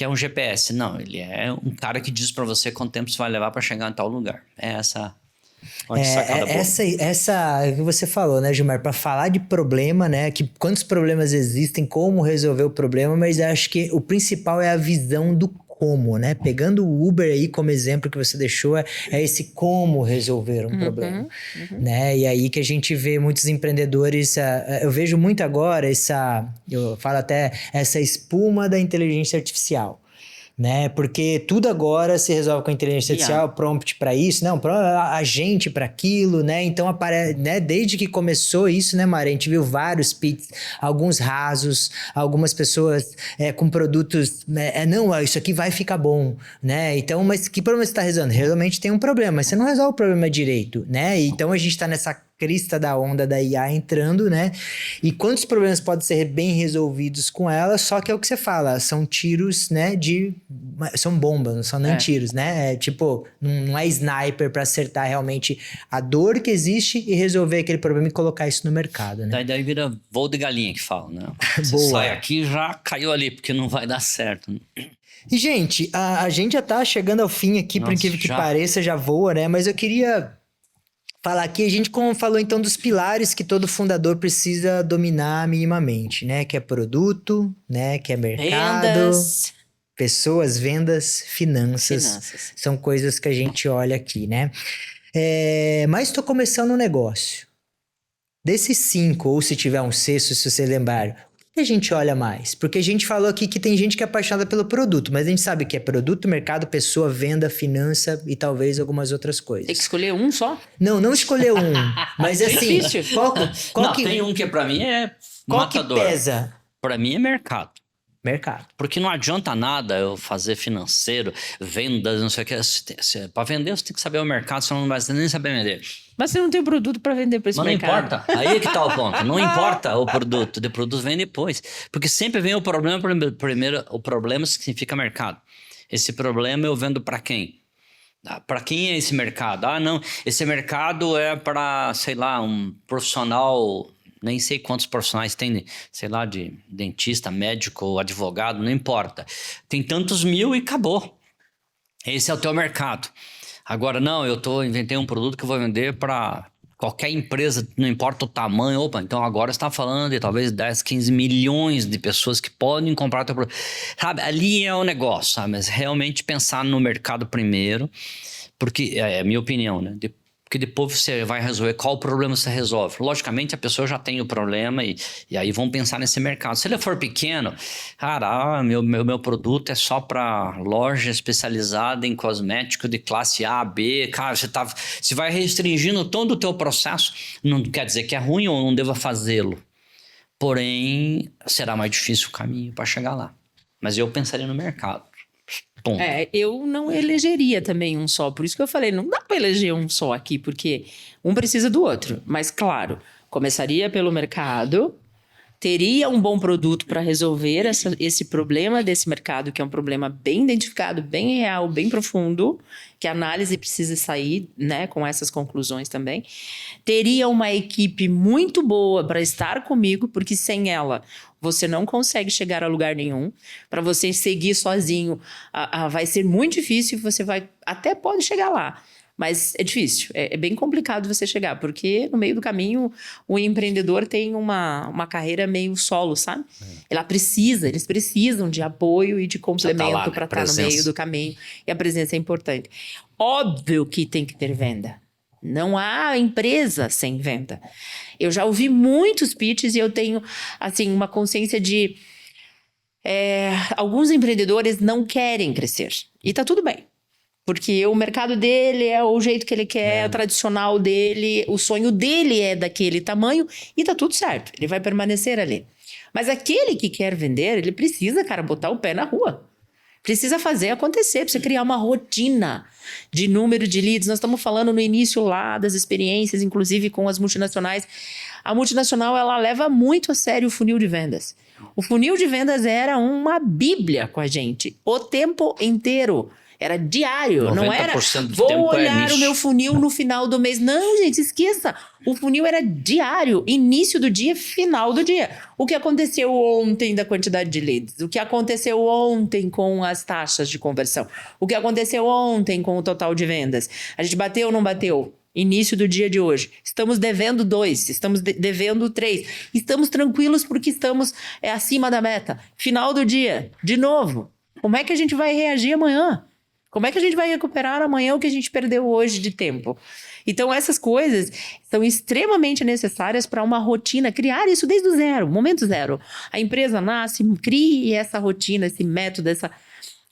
S1: um GPS. Não, ele é um cara que diz para você quanto tempo você vai levar para chegar em tal lugar. É essa...
S2: Essa que você falou, né, Gilmar? Para falar de problema, né? Que quantos problemas existem, como resolver o problema, mas acho que o principal é a visão do como, né? Pegando o Uber aí como exemplo que você deixou, é esse como resolver um problema, né? E aí que a gente vê muitos empreendedores, eu vejo muito agora eu falo até essa espuma da inteligência artificial. Né? Porque tudo agora se resolve com a inteligência artificial, prompt para isso, não, agente para aquilo, né? Então aparece, né? Desde que começou isso, né, Mari? A gente viu vários pits, alguns rasos, algumas pessoas com produtos, não, isso aqui vai ficar bom, né? Então, mas que problema você está resolvendo? Realmente tem um problema, mas você não resolve o problema direito, né? Então a gente está nessa crista da onda da IA entrando, né? E quantos problemas podem ser bem resolvidos com ela, só que é o que você fala, são tiros, né, são bombas, não são nem tiros, né? Tipo, não é sniper para acertar realmente a dor que existe e resolver aquele problema e colocar isso no mercado, né?
S1: Daí vira voo de galinha que fala, né? Você
S2: Boa.
S1: sai aqui e já caiu ali, porque não vai dar certo.
S2: E, gente, a gente já tá chegando ao fim aqui, por incrível que pareça, já voa, né? Mas eu queria falar aqui, a gente falou então dos pilares que todo fundador precisa dominar minimamente, né? Que é produto, né? Que é mercado,
S3: Vendas,
S2: pessoas, vendas, finanças. São coisas que a gente olha aqui, né? Mas estou começando um negócio. Desses 5, ou se tiver um sexto, se você lembrar, o que a gente olha mais? Porque a gente falou aqui que tem gente que é apaixonada pelo produto, mas a gente sabe que é produto, mercado, pessoa, venda, finança e talvez algumas outras coisas.
S3: tem que escolher um só?
S2: Não escolher um. Mas assim, qual que...
S1: Tem um que pra mim é
S2: qual
S1: matador.
S2: Que pesa?
S1: Pra mim é mercado.
S2: Mercado.
S1: Porque não adianta nada eu fazer financeiro, vendas, não sei o que. Para vender, você tem que saber o mercado, senão não vai nem saber vender.
S3: Mas você não tem produto para vender para esse mercado.
S1: Não importa. Aí é que tá o ponto. Não importa o produto. O produto vem depois. Porque sempre vem o problema primeiro. O problema significa mercado. Esse problema eu vendo para quem? Para quem é esse mercado? Ah, não, esse mercado é para, sei lá, um profissional, nem sei quantos profissionais tem, sei lá, de dentista, médico, advogado, não importa. Tem tantos mil e acabou. Esse é o teu mercado. Agora, não, inventei um produto que eu vou vender para qualquer empresa, não importa o tamanho. Opa, então agora você está falando de talvez 10, 15 milhões de pessoas que podem comprar teu produto. Sabe, ali é o negócio, sabe? Mas realmente pensar no mercado primeiro, porque é a minha opinião, né? Porque depois você vai resolver qual problema você resolve. Logicamente, a pessoa já tem o problema e aí vão pensar nesse mercado. Se ele for pequeno, cara, meu produto é só para loja especializada em cosmético de classe A, B. Cara, você vai restringindo todo o teu processo. Não quer dizer que é ruim ou não deva fazê-lo. Porém, será mais difícil o caminho para chegar lá. Mas eu pensaria no mercado. Ponto.
S3: Eu não elegeria também um só. Por isso que eu falei, não dá para eleger um só aqui, porque um precisa do outro. Mas, claro, começaria pelo mercado, teria um bom produto para resolver esse problema desse mercado, que é um problema bem identificado, bem real, bem profundo, que a análise precisa sair, né, com essas conclusões também. Teria uma equipe muito boa para estar comigo, porque sem ela você não consegue chegar a lugar nenhum. Para você seguir sozinho, vai ser muito difícil, você até pode chegar lá. Mas é difícil, é bem complicado você chegar, porque no meio do caminho o empreendedor tem uma carreira meio solo, sabe? Eles precisam de apoio e de complemento para estar no meio do caminho, e a presença é importante. Óbvio que tem que ter venda. Não há empresa sem venda. Eu já ouvi muitos pitches e eu tenho, assim, uma consciência de... alguns empreendedores não querem crescer. E tá tudo bem. Porque o mercado dele é o jeito que ele quer, o tradicional dele, o sonho dele é daquele tamanho e tá tudo certo. Ele vai permanecer ali. Mas aquele que quer vender, ele precisa, cara, botar o pé na rua. Precisa fazer acontecer, precisa criar uma rotina de número de leads. Nós estamos falando no início lá das experiências, inclusive com as multinacionais. A multinacional, ela leva muito a sério o funil de vendas. O funil de vendas era uma bíblia com a gente, o tempo inteiro. Era diário, não era vou olhar o meu funil no final do mês. Não, gente, esqueça. O funil era diário, início do dia, final do dia. O que aconteceu ontem da quantidade de leads? O que aconteceu ontem com as taxas de conversão? O que aconteceu ontem com o total de vendas? A gente bateu ou não bateu? Início do dia de hoje. Estamos devendo 2, estamos devendo 3. Estamos tranquilos porque estamos acima da meta. Final do dia, de novo. Como é que a gente vai reagir amanhã? Como é que a gente vai recuperar amanhã o que a gente perdeu hoje de tempo? Então, essas coisas são extremamente necessárias para uma rotina, criar isso desde o zero, momento zero. A empresa nasce, crie essa rotina, esse método, essa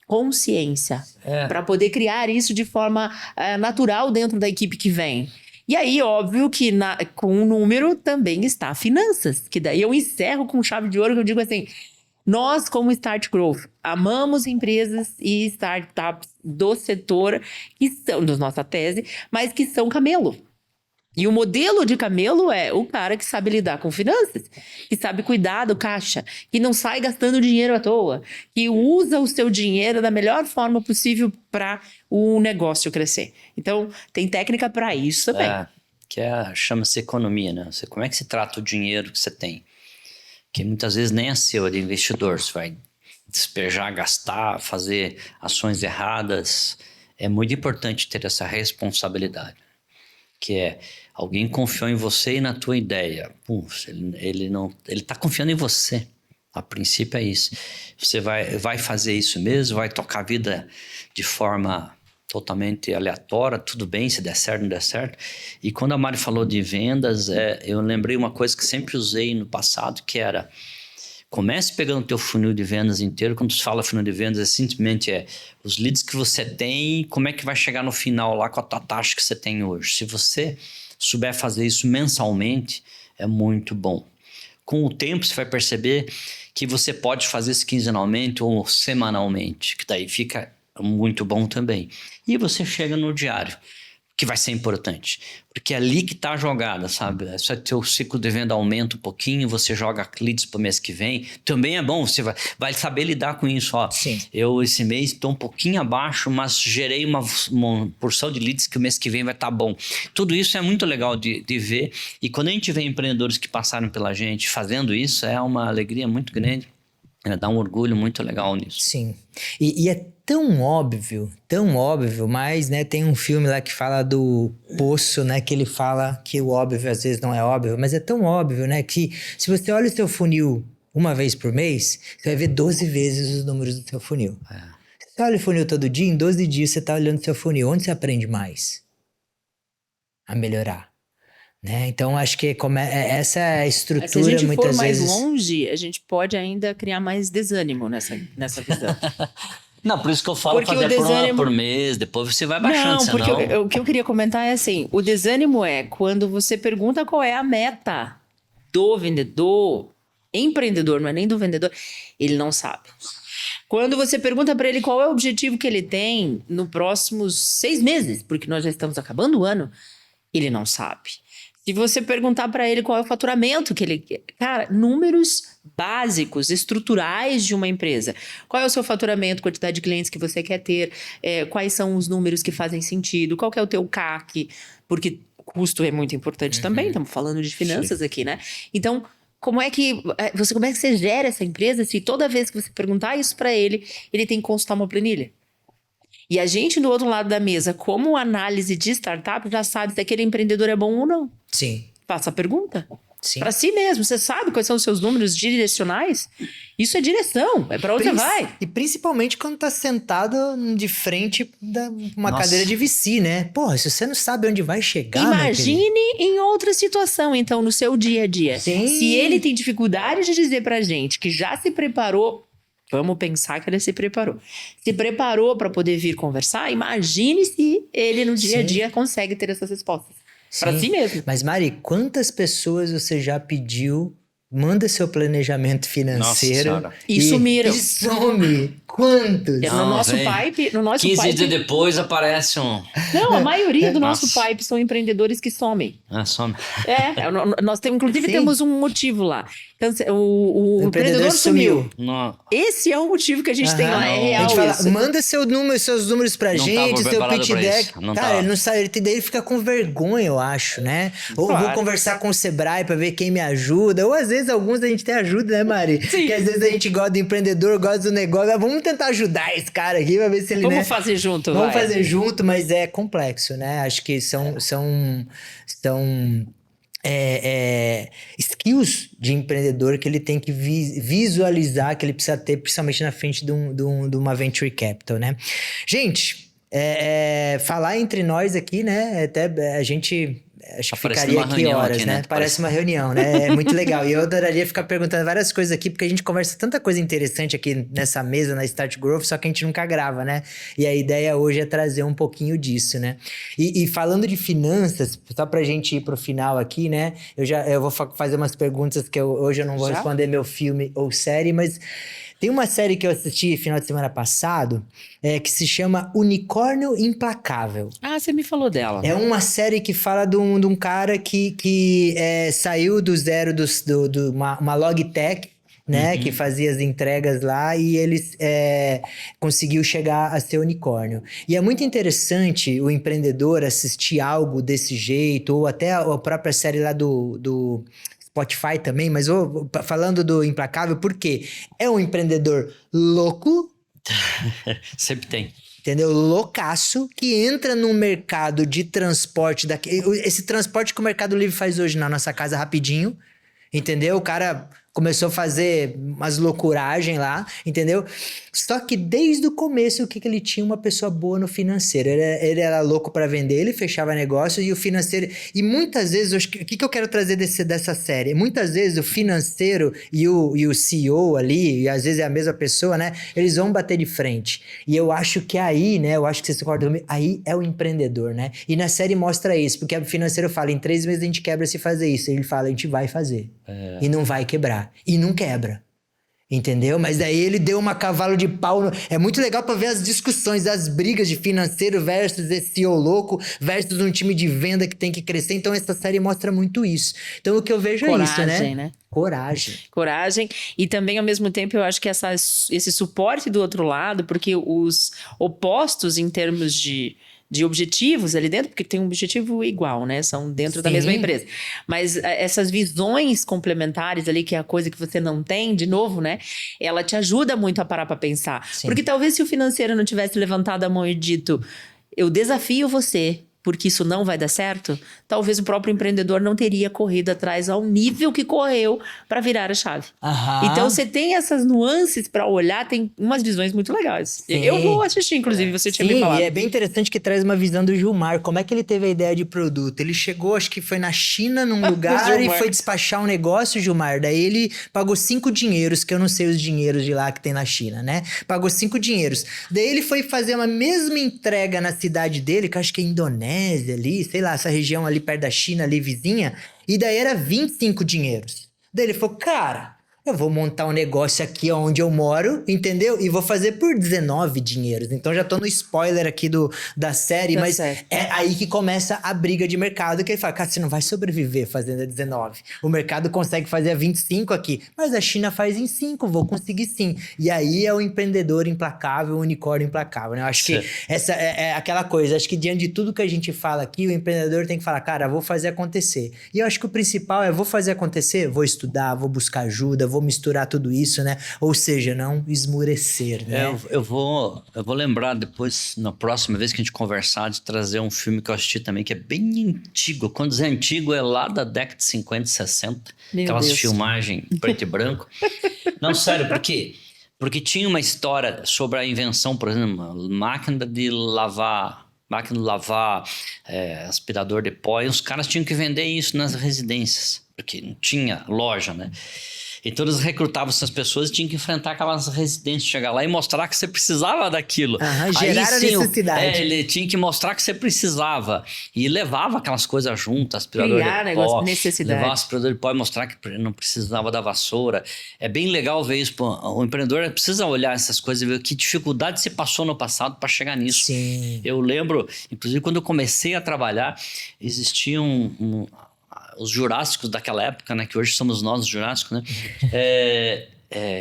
S3: consciência, para poder criar isso de forma natural dentro da equipe que vem. E aí, óbvio que com o número também está finanças, que daí eu encerro com chave de ouro, que eu digo assim... Nós, como Start Growth, amamos empresas e startups do setor, que são, da nossa tese, mas que são camelo. E o modelo de camelo é o cara que sabe lidar com finanças, que sabe cuidar do caixa, que não sai gastando dinheiro à toa, que usa o seu dinheiro da melhor forma possível para o negócio crescer. Então, tem técnica para isso também.
S1: Chama-se economia, né? Como é que se trata o dinheiro que você tem? Que muitas vezes nem é seu, é de investidor. Você vai despejar, gastar, fazer ações erradas. É muito importante ter essa responsabilidade. Que é, alguém confiou em você e na tua ideia. Ele está confiando em você. A princípio é isso. Você vai fazer isso mesmo, vai tocar a vida de forma totalmente aleatória, tudo bem, se der certo, não der certo. E quando a Mari falou de vendas, eu lembrei uma coisa que sempre usei no passado, que era, comece pegando o teu funil de vendas inteiro. Quando se fala funil de vendas, simplesmente os leads que você tem, como é que vai chegar no final lá com a tua taxa que você tem hoje. Se você souber fazer isso mensalmente, é muito bom. Com o tempo, você vai perceber que você pode fazer isso quinzenalmente ou semanalmente, que daí fica muito bom também. E você chega no diário. que vai ser importante. Porque é ali que tá a jogada, sabe? Se o teu ciclo de venda aumenta um pouquinho, você joga leads pro mês que vem, também é bom, você vai saber lidar com isso. Ó,
S2: Sim.
S1: eu esse mês estou um pouquinho abaixo, mas gerei uma porção de leads que o mês que vem vai estar bom. Tudo isso é muito legal de ver, e quando a gente vê empreendedores que passaram pela gente fazendo isso, é uma alegria muito grande. Dá um orgulho muito legal nisso.
S2: Sim. E é tão óbvio, mas, né, tem um filme lá que fala do poço, né, que ele fala que o óbvio às vezes não é óbvio, mas é tão óbvio, né, que se você olha o seu funil uma vez por mês, você vai ver 12 vezes os números do seu funil. Se você olha o funil todo dia, em 12 dias você está olhando o seu funil. Onde você aprende mais? A melhorar. Né? Então, acho que essa é a estrutura,
S3: Se a gente
S2: muitas
S3: for mais
S2: vezes...
S3: longe, a gente pode ainda criar mais desânimo nessa visão.
S1: Não, por isso que eu falo
S3: Porque
S1: fazer
S3: o desânimo...
S1: por mês, depois você vai baixando,
S3: Não, porque o que eu queria comentar é assim, o desânimo é quando você pergunta qual é a meta do vendedor, empreendedor, não é nem do vendedor, ele não sabe. Quando você pergunta para ele qual é o objetivo que ele tem nos próximos 6 meses, porque nós já estamos acabando o ano, ele não sabe. Se você perguntar para ele qual é o faturamento que ele quer, cara, números básicos, estruturais de uma empresa. Qual é o seu faturamento, quantidade de clientes que você quer ter, quais são os números que fazem sentido, qual que é o teu CAC, porque custo é muito importante também, estamos falando de finanças aqui, né? Então, como é que você gera essa empresa se toda vez que você perguntar isso para ele, ele tem que consultar uma planilha? E a gente do outro lado da mesa, como análise de startup, já sabe se aquele empreendedor é bom ou não.
S2: Sim.
S3: Faça a pergunta.
S2: Sim.
S3: Para si mesmo. Você sabe quais são os seus números direcionais? Isso é direção. É para onde você vai.
S2: E principalmente quando tá sentado de frente da uma
S1: Nossa.
S2: cadeira de VC, né? Porra, se você não sabe onde vai chegar,
S3: Imagine em outra situação, então, no seu dia a dia.
S2: Sim.
S3: Se ele tem dificuldade de dizer pra gente que já se preparou, vamos pensar que ele se preparou para poder vir conversar, imagine se ele no dia a dia consegue ter essas respostas. Para si mesmo.
S2: Mas Mari, quantas pessoas você já pediu? Manda seu planejamento financeiro.
S1: Nossa senhora.
S3: E sumiram.
S2: E some. Quantos?
S3: No nosso pipe...
S1: 15 dias depois aparece um...
S3: Não, a maioria do nosso
S1: Nossa.
S3: pipe são empreendedores que somem.
S1: some.
S3: Nós temos, inclusive,
S2: Sim.
S3: temos um motivo lá. Então, o empreendedor sumiu.
S1: Não.
S3: Esse é o motivo que a gente tem lá, é
S2: A
S3: real
S2: gente fala,
S3: isso.
S2: manda seus números pra
S1: Não
S2: gente,
S1: tava
S2: seu
S1: preparado
S2: pitch
S1: pra
S2: deck.
S1: isso. Não
S2: Cara,
S1: tava.
S2: ele não sabe, daí ele fica com vergonha, eu acho, né? Ou
S3: Claro.
S2: vou conversar com o Sebrae pra ver quem me ajuda. Ou às vezes alguns a gente tem ajuda, né, Mari?
S3: Sim.
S2: Que às vezes a gente gosta do empreendedor, gosta do negócio. Ah, vamos tentar ajudar esse cara aqui pra ver se ele,
S3: Vamos
S2: né?
S3: fazer junto,
S2: Vamos
S3: vai.
S2: fazer junto, mas é complexo, né? Acho que são skills de empreendedor que ele tem que visualizar, que ele precisa ter, principalmente na frente de uma venture capital, né? Gente, falar entre nós aqui, né? Até a gente... Acho que
S1: Parece
S2: ficaria
S1: uma
S2: aqui
S1: reunião
S2: horas,
S1: aqui,
S2: né?
S1: né?
S2: Parece uma reunião, né? É muito legal. E eu adoraria ficar perguntando várias coisas aqui, porque a gente conversa tanta coisa interessante aqui nessa mesa, na Start Growth, só que a gente nunca grava, né? E a ideia hoje é trazer um pouquinho disso, né? E falando de finanças, só pra gente ir pro final aqui, né? Eu vou fazer umas perguntas que hoje eu não vou responder meu filme ou série, mas... Tem uma série que eu assisti final de semana passado, que se chama Unicórnio Implacável.
S3: Ah, você me falou dela.
S2: É uma série que fala de um cara que saiu do zero uma Logitech, né? Que fazia as entregas lá e ele conseguiu chegar a ser unicórnio. E é muito interessante o empreendedor assistir algo desse jeito, ou até a própria série lá do Spotify também, mas falando do Implacável, porque é um empreendedor louco,
S1: Sempre tem.
S2: entendeu? Loucaço, que entra num mercado de transporte, esse transporte que o Mercado Livre faz hoje na nossa casa rapidinho, entendeu? O cara começou a fazer umas loucuragens lá, entendeu? Só que desde o começo, o que ele tinha? Uma pessoa boa no financeiro. Ele era louco para vender, ele fechava negócios e o financeiro... E muitas vezes, o que eu quero trazer dessa série? Muitas vezes o financeiro e o CEO ali, e às vezes é a mesma pessoa, né? Eles vão bater de frente. E eu acho que aí, né? Eu acho que vocês concordam comigo, aí é o empreendedor, né? E na série mostra isso, porque o financeiro fala, em 3 meses a gente quebra se fazer isso. Ele fala, a gente vai fazer. E não vai quebrar. E não quebra. Entendeu? Mas daí ele deu uma cavalo de pau. É muito legal pra ver as discussões, as brigas de financeiro versus esse CEO louco, versus um time de venda que tem que crescer. Então essa série mostra muito isso. Então o que eu vejo é isso, né? Coragem.
S3: Coragem. E também, ao mesmo tempo, eu acho que esse suporte do outro lado, porque os opostos em termos de objetivos ali dentro, porque tem um objetivo igual, né? São dentro da mesma empresa. Mas essas visões complementares ali, que é a coisa que você não tem, de novo, né? Ela te ajuda muito a parar pra pensar. Sim. Porque talvez se o financeiro não tivesse levantado a mão e dito, eu desafio você, porque isso não vai dar certo, talvez o próprio empreendedor não teria corrido atrás ao nível que correu para virar a chave. Então você tem essas nuances para olhar, tem umas visões muito legais. Sim. Eu vou assistir, inclusive, você tinha me falado.
S2: Sim, e é bem interessante que traz uma visão do Gilmar. Como é que ele teve a ideia de produto? Ele chegou, acho que foi na China, num lugar, e foi despachar um negócio, Gilmar. Daí ele pagou 5 dinheiros, que eu não sei os dinheiros de lá que tem na China, né? Pagou 5 dinheiros. Daí ele foi fazer uma mesma entrega na cidade dele, que eu acho que é Indonésia ali, sei lá, essa região ali perto da China, ali vizinha, e daí era 25 dinheiros. Daí ele falou, cara, eu vou montar um negócio aqui onde eu moro, entendeu? E vou fazer por 19 dinheiros. Então já tô no spoiler aqui da série, mas certo. É aí que começa a briga de mercado, que ele fala, cara, você não vai sobreviver fazendo a 19. O mercado consegue fazer a 25 aqui, mas a China faz em 5, vou conseguir sim. E aí é o empreendedor implacável, o unicórnio implacável, né? Eu acho que essa é aquela coisa, acho que diante de tudo que a gente fala aqui, o empreendedor tem que falar, cara, vou fazer acontecer. E eu acho que o principal é, vou fazer acontecer? Vou estudar, vou buscar ajuda, vou misturar tudo isso, né? Ou seja, não esmurecer, né?
S1: Eu vou lembrar depois, na próxima vez que a gente conversar, de trazer um filme que eu assisti também, que é bem antigo. Quando dizer antigo, é lá da década de 50 e 60. Aquelas filmagens preto e branco. Não, sério, por quê? Porque tinha uma história sobre a invenção, por exemplo, máquina de lavar, aspirador de pó, e os caras tinham que vender isso nas residências, porque não tinha loja, né? Então eles recrutavam essas pessoas e tinham que enfrentar aquelas residências, chegar lá e mostrar que você precisava daquilo.
S2: Gerar a necessidade.
S1: Ele tinha que mostrar que você precisava. E levava aquelas coisas juntas, aspirador de pó. Levava aspirador de pó e mostrar que não precisava da vassoura. É bem legal ver isso. Pô, o empreendedor precisa olhar essas coisas e ver que dificuldade se passou no passado para chegar nisso.
S2: Sim.
S1: Eu lembro, inclusive, quando eu comecei a trabalhar, existia os jurássicos daquela época, né? Que hoje somos nós os jurássicos, né?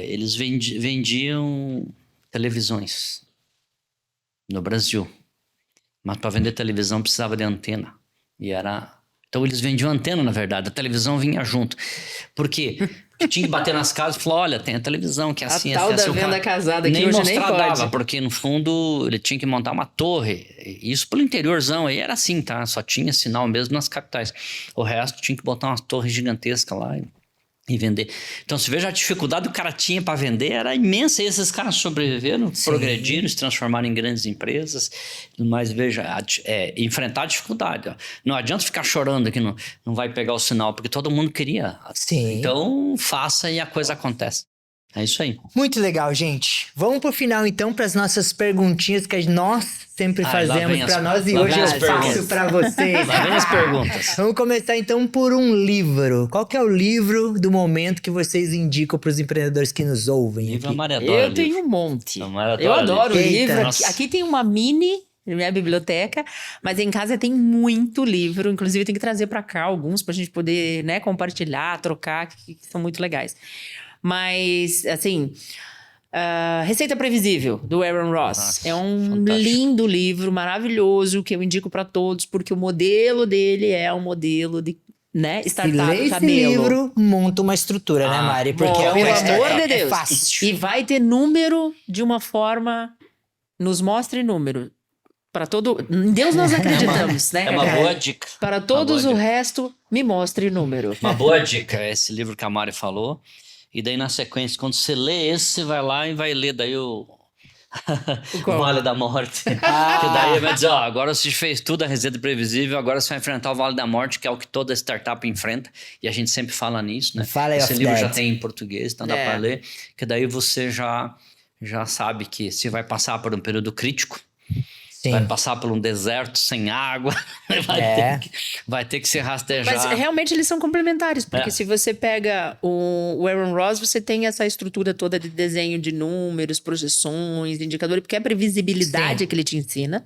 S1: Eles vendiam televisões no Brasil. Mas para vender televisão precisava de antena. Então eles vendiam antena, na verdade. A televisão vinha junto. Por quê? Porque tinha que bater nas casas e falar, olha, tem a televisão que é assim,
S3: a tal
S1: assim.
S3: Da venda casada que hoje nem pode.
S1: Dava, porque no fundo ele tinha que montar uma torre. Isso pelo interiorzão, aí era assim, tá? Só tinha sinal mesmo nas capitais. O resto tinha que botar uma torre gigantesca lá e vender. Então, se veja a dificuldade que o cara tinha para vender, era imensa. E esses caras sobreviveram, progrediram, se transformaram em grandes empresas. Mas veja, enfrentar a dificuldade. Ó. Não adianta ficar chorando que não vai pegar o sinal, porque todo mundo queria.
S2: Sim.
S1: Então, faça e a coisa acontece. É isso aí.
S2: Muito legal, gente. Vamos pro final, então, para as nossas perguntinhas que nós sempre fazemos para nós e hoje eu faço para vocês.
S1: Lá vem as perguntas.
S2: Vamos começar, então, por um livro. Qual que é o livro do momento que vocês indicam para os empreendedores que nos ouvem?
S1: Livro
S2: aqui?
S1: Eu
S3: tenho um monte. Eu adoro o livro. Aqui tem uma mini... minha biblioteca, mas em casa tem muito livro, inclusive tem que trazer para cá alguns pra gente poder, né, compartilhar, trocar, que são muito legais. Mas, assim, Receita Previsível, do Aaron Ross.
S1: Nossa,
S3: é um
S1: fantástico.
S3: lindo livro, maravilhoso, que eu indico para todos, porque o modelo dele é um modelo de, né, startup
S2: cabelo. Esse livro monta uma estrutura, né, Mari? Porque
S3: pelo amor de Deus.
S2: É fácil.
S3: E vai ter número de uma forma... Nos mostre número. Para todo... Em Deus nós acreditamos, né?
S1: É uma boa dica.
S3: Para todos o resto, me mostre número.
S1: Uma boa dica, esse livro que a Mari falou. E daí, na sequência, quando você lê esse, você vai lá e vai ler daí o Vale da Morte. Que daí vai dizer, ó, agora você fez tudo a Receita Previsível, agora você vai enfrentar o Vale da Morte, que é o que toda startup enfrenta. E a gente sempre fala nisso, né? Esse livro já tem em português, então dá para ler. Que daí você já sabe que se vai passar por um período crítico.
S2: Sim.
S1: Vai passar por um deserto sem água, vai ter que se rastejar.
S3: Mas realmente eles são complementares, porque se você pega o Aaron Ross, você tem essa estrutura toda de desenho de números, projeções, indicadores, porque é a previsibilidade que ele te ensina.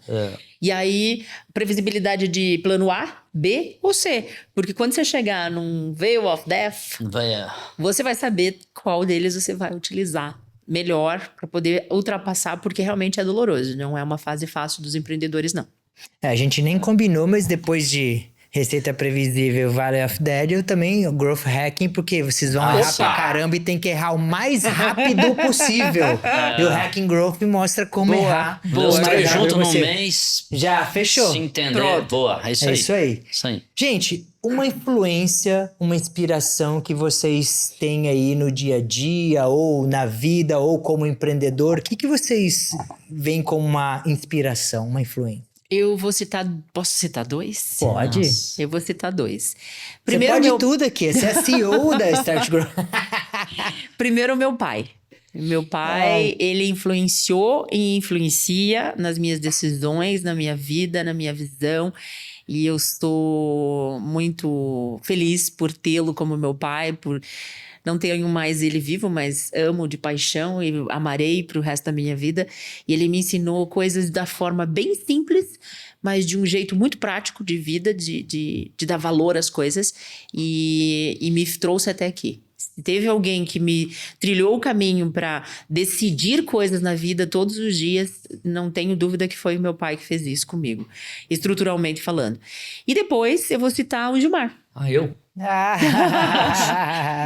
S3: E aí, previsibilidade de plano A, B ou C. Porque quando você chegar num Vale of Death, você vai saber qual deles você vai utilizar melhor para poder ultrapassar, porque realmente é doloroso. Não é uma fase fácil dos empreendedores, não.
S2: A gente nem combinou, mas depois de Receita Previsível, Valley of Dead, eu também, o Growth Hacking, porque vocês vão errar pra caramba e tem que errar o mais rápido possível. E o Hacking Growth mostra como errar.
S1: Os três juntos num mês.
S2: Já, fechou.
S1: Se entender.
S3: Pronto.
S1: Boa, é isso aí.
S2: Isso aí.
S1: Isso aí.
S2: Gente, uma influência, uma inspiração que vocês têm aí no dia a dia, ou na vida, ou como empreendedor, o que vocês veem como uma inspiração, uma influência?
S3: Eu vou citar... Posso citar 2?
S2: Pode.
S3: Eu vou citar 2.
S2: Primeiro, você pode tudo aqui. Você é CEO da Start Grow.
S3: Primeiro, meu pai. Meu pai, ele influenciou e influencia nas minhas decisões, na minha vida, na minha visão. E eu estou muito feliz por tê-lo como meu pai, por... Não tenho mais ele vivo, mas amo de paixão e amarei pro resto da minha vida. E ele me ensinou coisas da forma bem simples, mas de um jeito muito prático de vida, de dar valor às coisas. E me trouxe até aqui. Se teve alguém que me trilhou o caminho para decidir coisas na vida todos os dias, não tenho dúvida que foi meu pai que fez isso comigo, estruturalmente falando. E depois eu vou citar o Gilmar.
S1: Eu?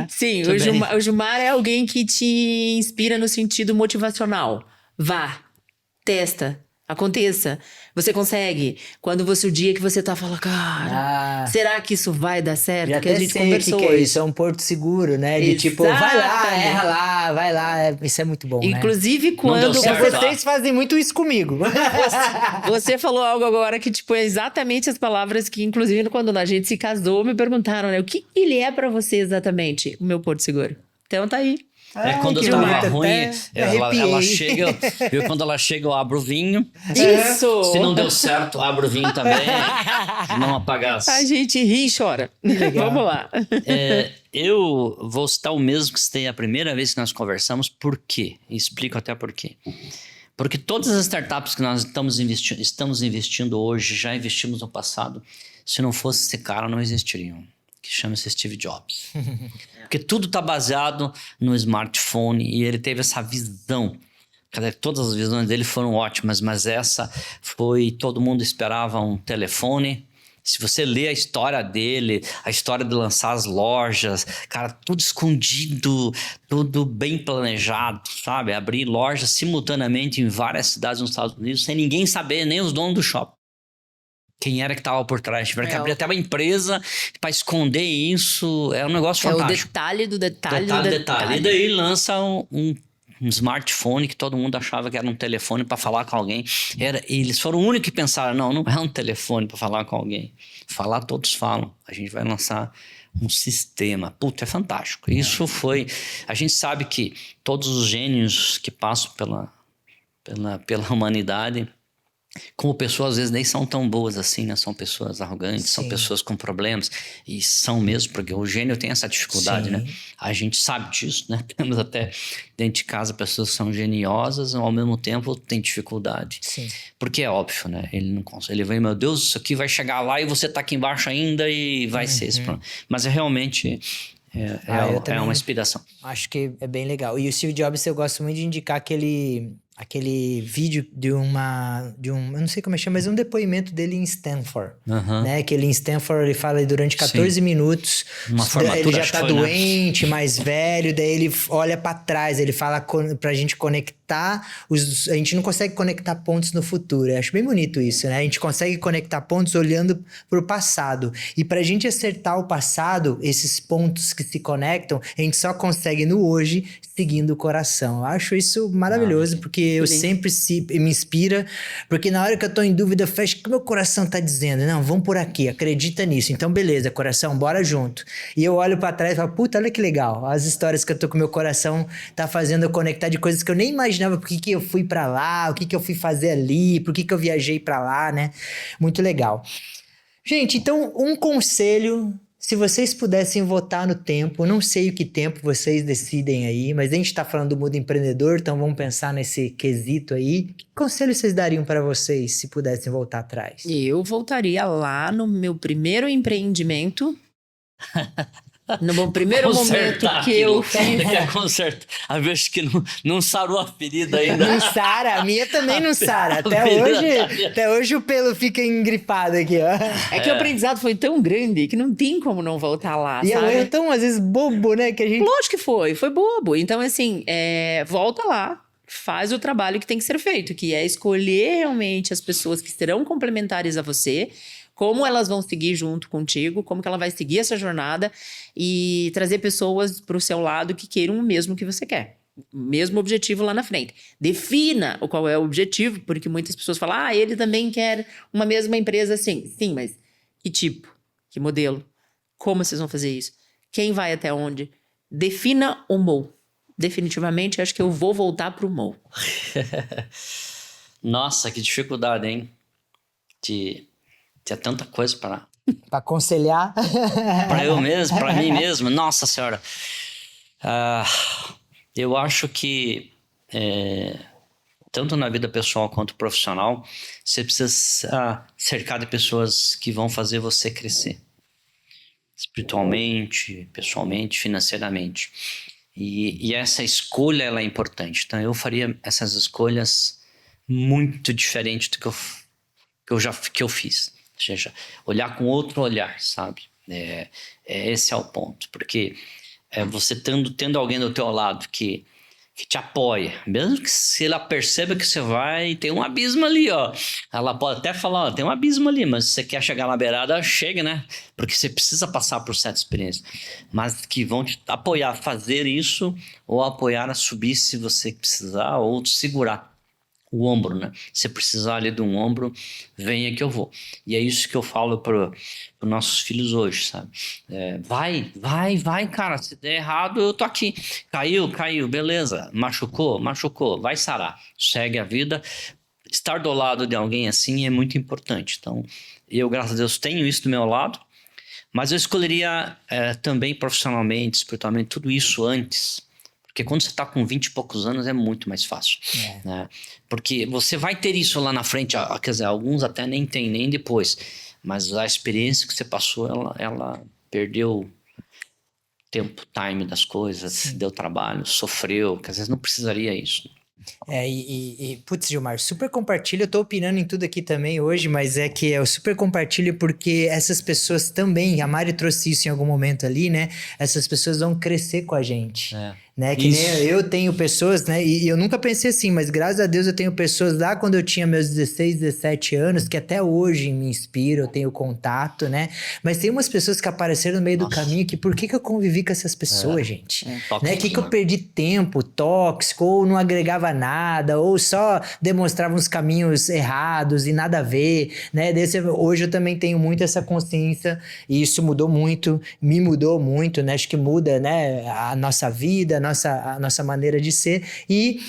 S3: Sim, o Gilmar é alguém que te inspira no sentido motivacional. Vá, testa, aconteça, você consegue. Quando o dia que você tá falando, cara, será que isso vai dar certo?
S2: Já
S3: que a gente conversou
S2: que
S3: hoje.
S2: É isso, é um porto seguro, né? De tipo, vai lá, erra lá, vai lá. Isso é muito bom,
S3: Inclusive,
S2: né?
S3: quando...
S2: Vocês fazem muito isso comigo.
S3: Você falou algo agora que, tipo, é exatamente as palavras que, inclusive, quando a gente se casou, me perguntaram, né? O que ele é pra você exatamente? O meu porto seguro. Então, tá aí.
S1: Quando eu tava ruim, ela chega, quando ela chega, eu abro o vinho.
S3: Isso!
S1: Se não deu certo, abro o vinho também. Não apagasse.
S3: A gente ri e chora. Vamos lá.
S1: Eu vou citar o mesmo que citei a primeira vez que nós conversamos. Por quê? Explico até por quê. Porque todas as startups que nós estamos investindo hoje, já investimos no passado, se não fosse esse cara, não existiriam. Que chama-se Steve Jobs. Porque tudo está baseado no smartphone e ele teve essa visão. Todas as visões dele foram ótimas, mas essa foi... Todo mundo esperava um telefone. Se você lê a história dele, a história de lançar as lojas, cara, tudo escondido, tudo bem planejado, sabe? Abrir lojas simultaneamente em várias cidades nos Estados Unidos, sem ninguém saber, nem os donos do shopping. Quem era que estava por trás? Tiveram que abrir até uma empresa para esconder isso. É um negócio fantástico.
S3: É o detalhe do detalhe do detalhe.
S1: E daí lança um smartphone que todo mundo achava que era um telefone para falar com alguém. Eles foram o único que pensaram, não é um telefone para falar com alguém. Falar todos falam. A gente vai lançar um sistema. Puta, é fantástico. Isso foi... A gente sabe que todos os gênios que passam pela humanidade... Como pessoas às vezes nem são tão boas assim, né? São pessoas arrogantes, são pessoas com problemas. E são mesmo, porque o gênio tem essa dificuldade, né? A gente sabe disso, né? Temos até dentro de casa pessoas que são geniosas, ao mesmo tempo tem dificuldade.
S2: Sim.
S1: Porque é óbvio, né? Ele não consegue. Ele vem, meu Deus, isso aqui vai chegar lá e você tá aqui embaixo ainda e vai ser esse problema. Mas é realmente... É uma inspiração.
S2: Acho que é bem legal. E o Steve Jobs, eu gosto muito de indicar aquele vídeo eu não sei como é que chama, mas é um depoimento dele em Stanford, né? Que ele em Stanford, ele fala durante 14 minutos, ele já tá doente, né? Mais velho, daí ele olha pra trás, ele fala pra gente conectar, a gente não consegue conectar pontos no futuro, eu acho bem bonito isso, né? A gente consegue conectar pontos olhando pro passado, e pra gente acertar o passado, esses pontos que se conectam, a gente só consegue no hoje, seguindo o coração. Eu acho isso maravilhoso, porque eu sempre me inspira, porque na hora que eu tô em dúvida, eu fecho o que meu coração tá dizendo. Não, vamos por aqui, acredita nisso. Então, beleza, coração, bora junto. E eu olho pra trás e falo, puta, olha que legal. As histórias que eu tô com meu coração tá fazendo eu conectar de coisas que eu nem imaginava imaginava por que eu fui para lá, o que eu fui fazer ali, por que eu viajei para lá, né? Muito legal. Gente, então, um conselho, se vocês pudessem votar no tempo, não sei o que tempo vocês decidem aí, mas a gente tá falando do mundo empreendedor, então vamos pensar nesse quesito aí. Que conselho vocês dariam para vocês se pudessem voltar atrás?
S3: Eu voltaria lá no meu primeiro empreendimento. No meu primeiro momento que eu fiz.
S1: Quer consertar. A vez que não sarou a ferida ainda.
S2: Não sara, a minha também não sara. Até hoje o pelo fica engripado aqui, ó.
S3: É que o aprendizado foi tão grande que não tem como não voltar lá,
S2: E
S3: sabe?
S2: é tão, às vezes, bobo, né? Que a gente...
S3: Lógico que foi bobo. Então, assim, volta lá, faz o trabalho que tem que ser feito, que é escolher realmente as pessoas que serão complementares a você, como elas vão seguir junto contigo, como que ela vai seguir essa jornada e trazer pessoas para o seu lado que queiram o mesmo que você quer. O mesmo objetivo lá na frente. Defina qual é o objetivo, porque muitas pessoas falam, ele também quer uma mesma empresa assim. Sim, mas que tipo? Que modelo? Como vocês vão fazer isso? Quem vai até onde? Defina o MOU. Definitivamente, acho que eu vou voltar pro MOU.
S1: Nossa, que dificuldade, hein? Tinha tanta coisa para
S2: aconselhar.
S1: Para eu mesmo, para mim mesmo. Nossa Senhora. Eu acho que tanto na vida pessoal quanto profissional, você precisa cercar de pessoas que vão fazer você crescer. Espiritualmente, pessoalmente, financeiramente. E essa escolha, ela é importante. Então, eu faria essas escolhas muito diferente do que eu fiz. Ou seja, olhar com outro olhar, sabe? Esse é o ponto. Porque você tendo alguém do teu lado que te apoia, mesmo que se ela perceba que você vai, tem um abismo ali, ó. Ela pode até falar, tem um abismo ali, mas se você quer chegar na beirada, chega, né? Porque você precisa passar por certa experiência. Mas que vão te apoiar a fazer isso, ou apoiar a subir se você precisar, ou te segurar o ombro, né? Se precisar ali de um ombro, venha que eu vou. E é isso que eu falo para os nossos filhos hoje, sabe? Vai, cara. Se der errado, eu tô aqui. Caiu, beleza. Machucou, vai sarar. Segue a vida. Estar do lado de alguém assim é muito importante. Então, eu, graças a Deus, tenho isso do meu lado, mas eu escolheria também profissionalmente, espiritualmente, tudo isso antes. Porque quando você está com 20 e poucos anos é muito mais fácil. Né? Porque você vai ter isso lá na frente, quer dizer, alguns até nem tem, nem depois. Mas a experiência que você passou, ela perdeu tempo, time das coisas, deu trabalho, sofreu, que às vezes não precisaria isso.
S2: Putz, Gilmar, super compartilho. Eu tô opinando em tudo aqui também hoje, mas eu super compartilho porque essas pessoas também, a Mari trouxe isso em algum momento ali, né? Essas pessoas vão crescer com a gente. Né? Que nem eu tenho pessoas, né? E eu nunca pensei assim, mas graças a Deus eu tenho pessoas lá quando eu tinha meus 16, 17 anos, que até hoje me inspiram, eu tenho contato, né? Mas tem umas pessoas que apareceram no meio do caminho que por que eu convivi com essas pessoas, gente? Né? Que eu perdi tempo, tóxico, ou não agregava nada, ou só demonstrava uns caminhos errados e nada a ver, né? Hoje eu também tenho muito essa consciência e isso mudou muito, me mudou muito, né? Acho que muda, né? A nossa vida, a nossa maneira de ser. E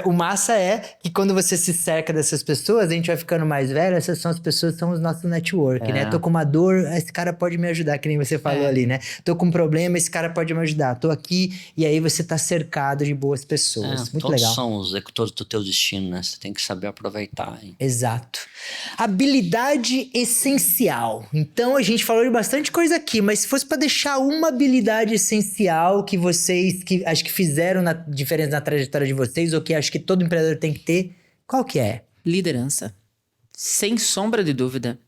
S2: o massa é que quando você se cerca dessas pessoas, a gente vai ficando mais velho, essas são as pessoas, são os nossos network, né? Tô com uma dor, esse cara pode me ajudar, que nem você falou ali, né? Tô com um problema, esse cara pode me ajudar. Tô aqui, e aí você tá cercado de boas pessoas. Muito legal.
S1: Todos são os executores do teu destino, né? Você tem que saber aproveitar. Hein?
S2: Exato. Habilidade essencial. Então, a gente falou de bastante coisa aqui, mas se fosse para deixar uma habilidade essencial que vocês, que acho que fizeram diferença na trajetória de vocês, ou que acho que todo empreendedor tem que ter, qual que é?
S3: Liderança. Sem sombra de dúvida.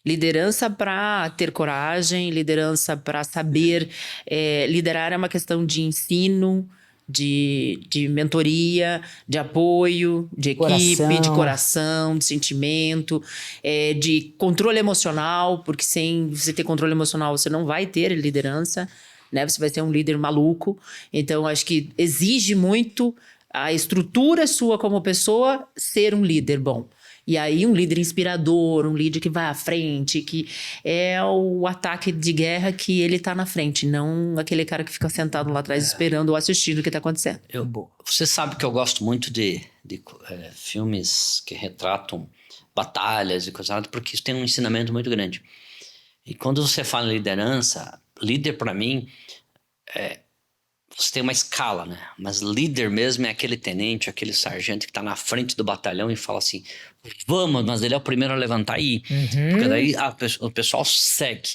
S3: Liderança para ter coragem, liderança para saber liderar é uma questão de ensino, de mentoria, de apoio, de equipe, de coração, de sentimento, de controle emocional, porque sem você ter controle emocional você não vai ter liderança, né? Você vai ser um líder maluco. Então, acho que exige muito a estrutura sua como pessoa ser um líder bom. E aí um líder inspirador, um líder que vai à frente, que é o ataque de guerra que ele tá na frente, não aquele cara que fica sentado lá atrás esperando ou assistindo o que tá acontecendo.
S1: Você sabe que eu gosto muito de filmes que retratam batalhas e coisas, porque isso tem um ensinamento muito grande. E quando você fala em liderança, líder para mim, você tem uma escala, né? Mas líder mesmo é aquele tenente, aquele sargento que tá na frente do batalhão e fala assim, vamos, mas ele é o primeiro a levantar e ir. Porque daí o pessoal segue.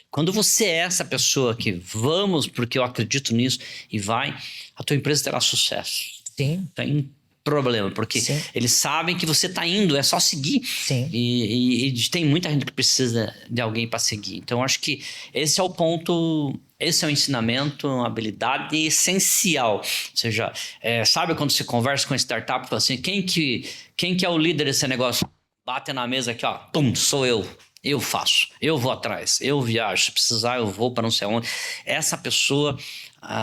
S1: Quando você é essa pessoa que vamos porque eu acredito nisso e vai, a tua empresa terá sucesso.
S2: Sim.
S1: Tem problema, porque eles sabem que você tá indo, é só seguir.
S2: Sim.
S1: E tem muita gente que precisa de alguém para seguir. Então, acho que esse é o ponto, esse é o ensinamento, uma habilidade essencial. Ou seja, sabe quando você conversa com startup, fala assim, quem que é o líder desse negócio? Bate na mesa aqui, ó, pum, sou eu. Eu faço, eu vou atrás, eu viajo, se precisar eu vou para não sei onde. Essa pessoa,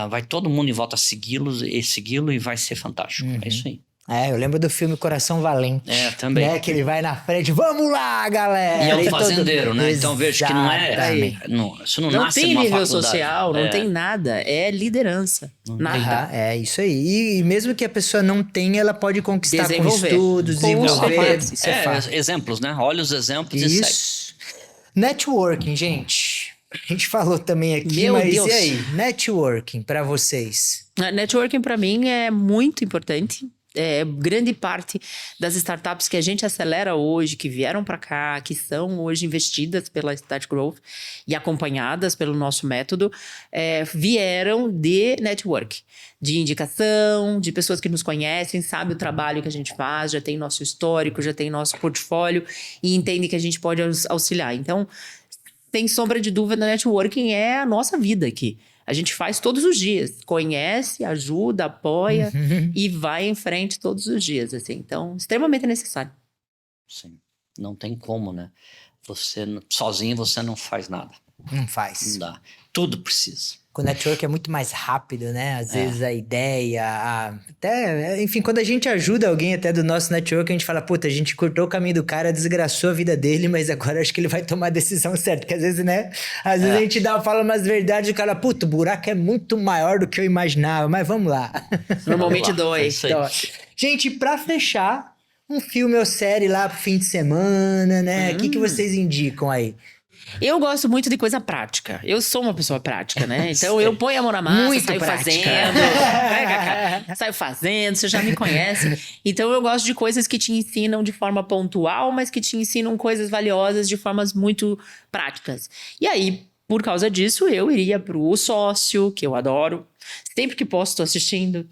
S1: vai todo mundo em volta segui-lo e vai ser fantástico. É isso aí.
S2: Eu lembro do filme Coração Valente.
S1: Também.
S2: Né? Que ele vai na frente, vamos lá, galera!
S1: E é um fazendeiro, né? Então vejo que não isso não nasce
S3: tem
S1: numa
S3: nível
S1: faculdade.
S3: social, não tem nada. É liderança. Nada.
S2: É isso aí. E mesmo que a pessoa não tenha, ela pode conquistar com estudos, desenvolver.
S3: Isso
S1: exemplos, né? Olha os exemplos e segue.
S2: Isso. Networking, gente. A gente falou também aqui,
S3: Meu
S2: mas
S3: Deus.
S2: e aí? Networking pra vocês?
S3: Networking para mim é muito importante. Grande parte das startups que a gente acelera hoje, que vieram para cá, que são hoje investidas pela Start Growth e acompanhadas pelo nosso método, vieram de network, de indicação, de pessoas que nos conhecem, sabem o trabalho que a gente faz, já tem nosso histórico, já tem nosso portfólio e entendem que a gente pode auxiliar. Então, sem sombra de dúvida, networking é a nossa vida aqui. A gente faz todos os dias. Conhece, ajuda, apoia e vai em frente todos os dias. Assim. Então, extremamente necessário.
S1: Sim. Não tem como, né? Sozinho você não faz nada.
S2: Não faz.
S1: Não dá. Tudo precisa.
S2: Com o network é muito mais rápido, né? Às vezes a ideia, até... Enfim, quando a gente ajuda alguém até do nosso network, a gente fala, puta, a gente cortou o caminho do cara, desgraçou a vida dele, mas agora acho que ele vai tomar a decisão certa. Porque às vezes, né? Às vezes a gente fala umas verdades e o cara, puta, o buraco é muito maior do que eu imaginava, mas vamos lá.
S3: Normalmente dois.
S2: Então, gente, pra fechar, um filme ou série lá pro fim de semana, né? O que vocês indicam aí?
S3: Eu gosto muito de coisa prática. Eu sou uma pessoa prática, né? Então eu ponho a mão na massa,
S2: Muito
S3: saio
S2: prática.
S3: fazendo. Saio fazendo, você já me conhece. Então eu gosto de coisas que te ensinam de forma pontual, mas que te ensinam coisas valiosas de formas muito práticas. E aí, por causa disso, eu iria pro O Sócio, que eu adoro. Sempre que posso, estou assistindo.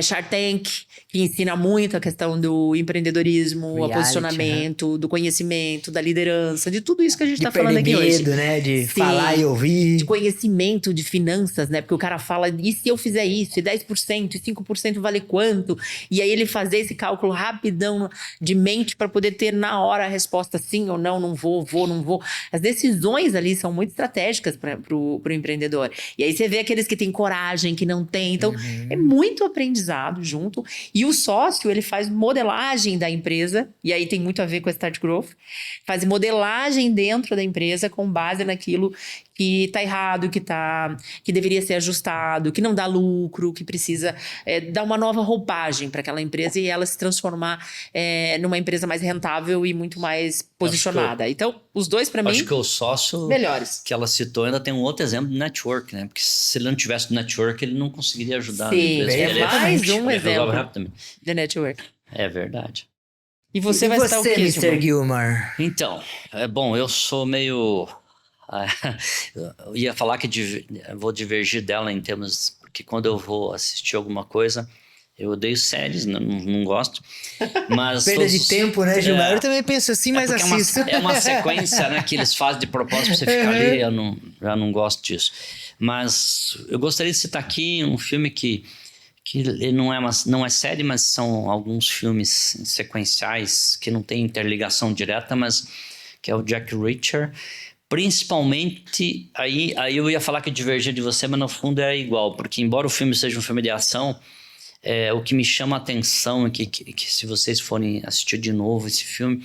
S3: Shark Tank, que ensina muito a questão do empreendedorismo, o posicionamento, do conhecimento, da liderança, de tudo isso que a gente está falando aqui hoje.
S2: De perder medo, né? De falar e ouvir.
S3: De conhecimento de finanças, né? Porque o cara fala, e se eu fizer isso? E 10%? E 5% vale quanto? E aí ele fazer esse cálculo rapidão de mente para poder ter na hora a resposta sim ou não, não vou. As decisões ali são muito estratégicas para o empreendedor. E aí você vê aqueles que têm coragem, que não tem. Então, é muito aprendizado junto. E o sócio, ele faz modelagem da empresa, e aí tem muito a ver com a Start Growth, faz modelagem dentro da empresa com base naquilo que tá errado, que deveria ser ajustado, que não dá lucro, que precisa dar uma nova roupagem para aquela empresa e ela se transformar numa empresa mais rentável e muito mais posicionada. Então, os dois, para mim,
S1: acho que o sócio
S3: melhores.
S1: Que ela citou ainda tem um outro exemplo de network, né? Porque se ele não tivesse do network, ele não conseguiria ajudar a empresa.
S3: É mais um exemplo de network.
S1: É verdade.
S3: E você vai estar o quê,
S2: Mr. Gilmore?
S1: Então, bom, eu sou meio... eu ia falar que vou divergir dela em termos... Porque quando eu vou assistir alguma coisa, eu odeio séries, não gosto. Mas
S2: perda de tempo, né, Gilmar? Eu também penso assim, mas assisto.
S1: É uma sequência, né, que eles fazem de propósito pra você ficar ali. Eu já não gosto disso. Mas eu gostaria de citar aqui um filme que ele não é série, mas são alguns filmes sequenciais que não tem interligação direta, mas que é o Jack Reacher. Principalmente, aí eu ia falar que divergia de você, mas no fundo é igual, porque embora o filme seja um filme de ação, o que me chama a atenção é que se vocês forem assistir de novo esse filme,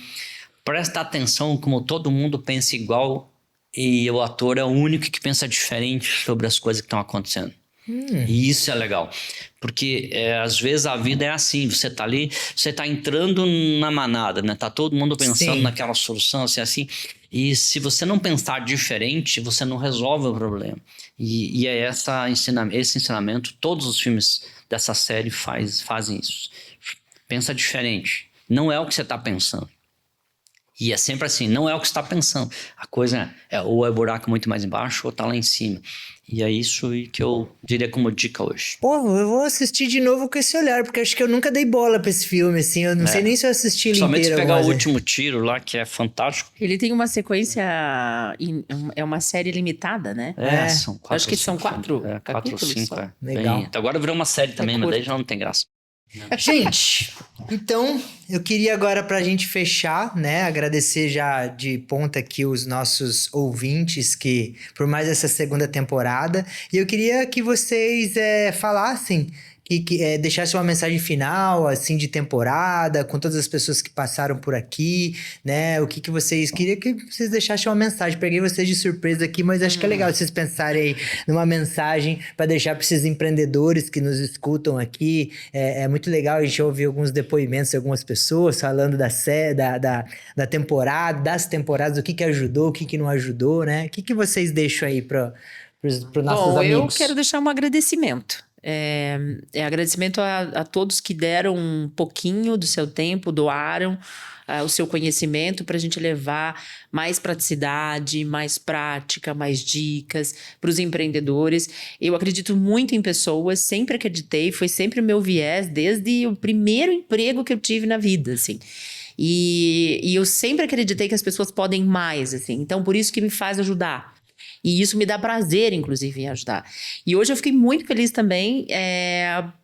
S1: presta atenção como todo mundo pensa igual e o ator é o único que pensa diferente sobre as coisas que estão acontecendo. E isso é legal, porque às vezes a vida é assim, você tá ali, você tá entrando na manada, né? Tá todo mundo pensando naquela solução, assim, e se você não pensar diferente, você não resolve o problema. E é esse ensinamento, todos os filmes dessa série fazem isso. Pensa diferente, não é o que você tá pensando. E é sempre assim, não é o que você está pensando. A coisa ou é buraco muito mais embaixo ou tá lá em cima. E é isso que eu diria como dica hoje.
S2: Pô, eu vou assistir de novo com esse olhar, porque acho que eu nunca dei bola pra esse filme, assim. Eu não sei nem se eu assisti ele inteiro.
S1: Somente se pegar o último tiro lá, que é fantástico.
S3: Ele tem uma sequência, é uma série limitada, né?
S1: São 4.
S3: Acho que são 4
S1: 4 ou 5,
S2: Legal.
S1: Bem, agora virou uma série também, mas daí já não tem graça.
S2: Gente, então eu queria agora pra gente fechar, né, agradecer já de ponta aqui os nossos ouvintes que por mais essa segunda temporada, e eu queria que vocês falassem, que deixassem uma mensagem final, assim, de temporada, com todas as pessoas que passaram por aqui, né, o que vocês... Queria que vocês deixassem uma mensagem, peguei vocês de surpresa aqui, mas acho que é legal vocês pensarem aí numa mensagem para deixar para esses empreendedores que nos escutam aqui. É muito legal a gente ouvir alguns depoimentos de algumas pessoas falando da temporada, das temporadas, o que ajudou, o que não ajudou, né? O que vocês deixam aí para os nossos amigos?
S3: Eu quero deixar um agradecimento. Agradecimento a todos que deram um pouquinho do seu tempo, doaram o seu conhecimento para a gente levar mais praticidade, mais prática, mais dicas para os empreendedores. Eu acredito muito em pessoas, sempre acreditei, foi sempre o meu viés desde o primeiro emprego que eu tive na vida, assim. E eu sempre acreditei que as pessoas podem mais, assim. Então, por isso que me faz ajudar. E isso me dá prazer, inclusive, em ajudar. E hoje eu fiquei muito feliz também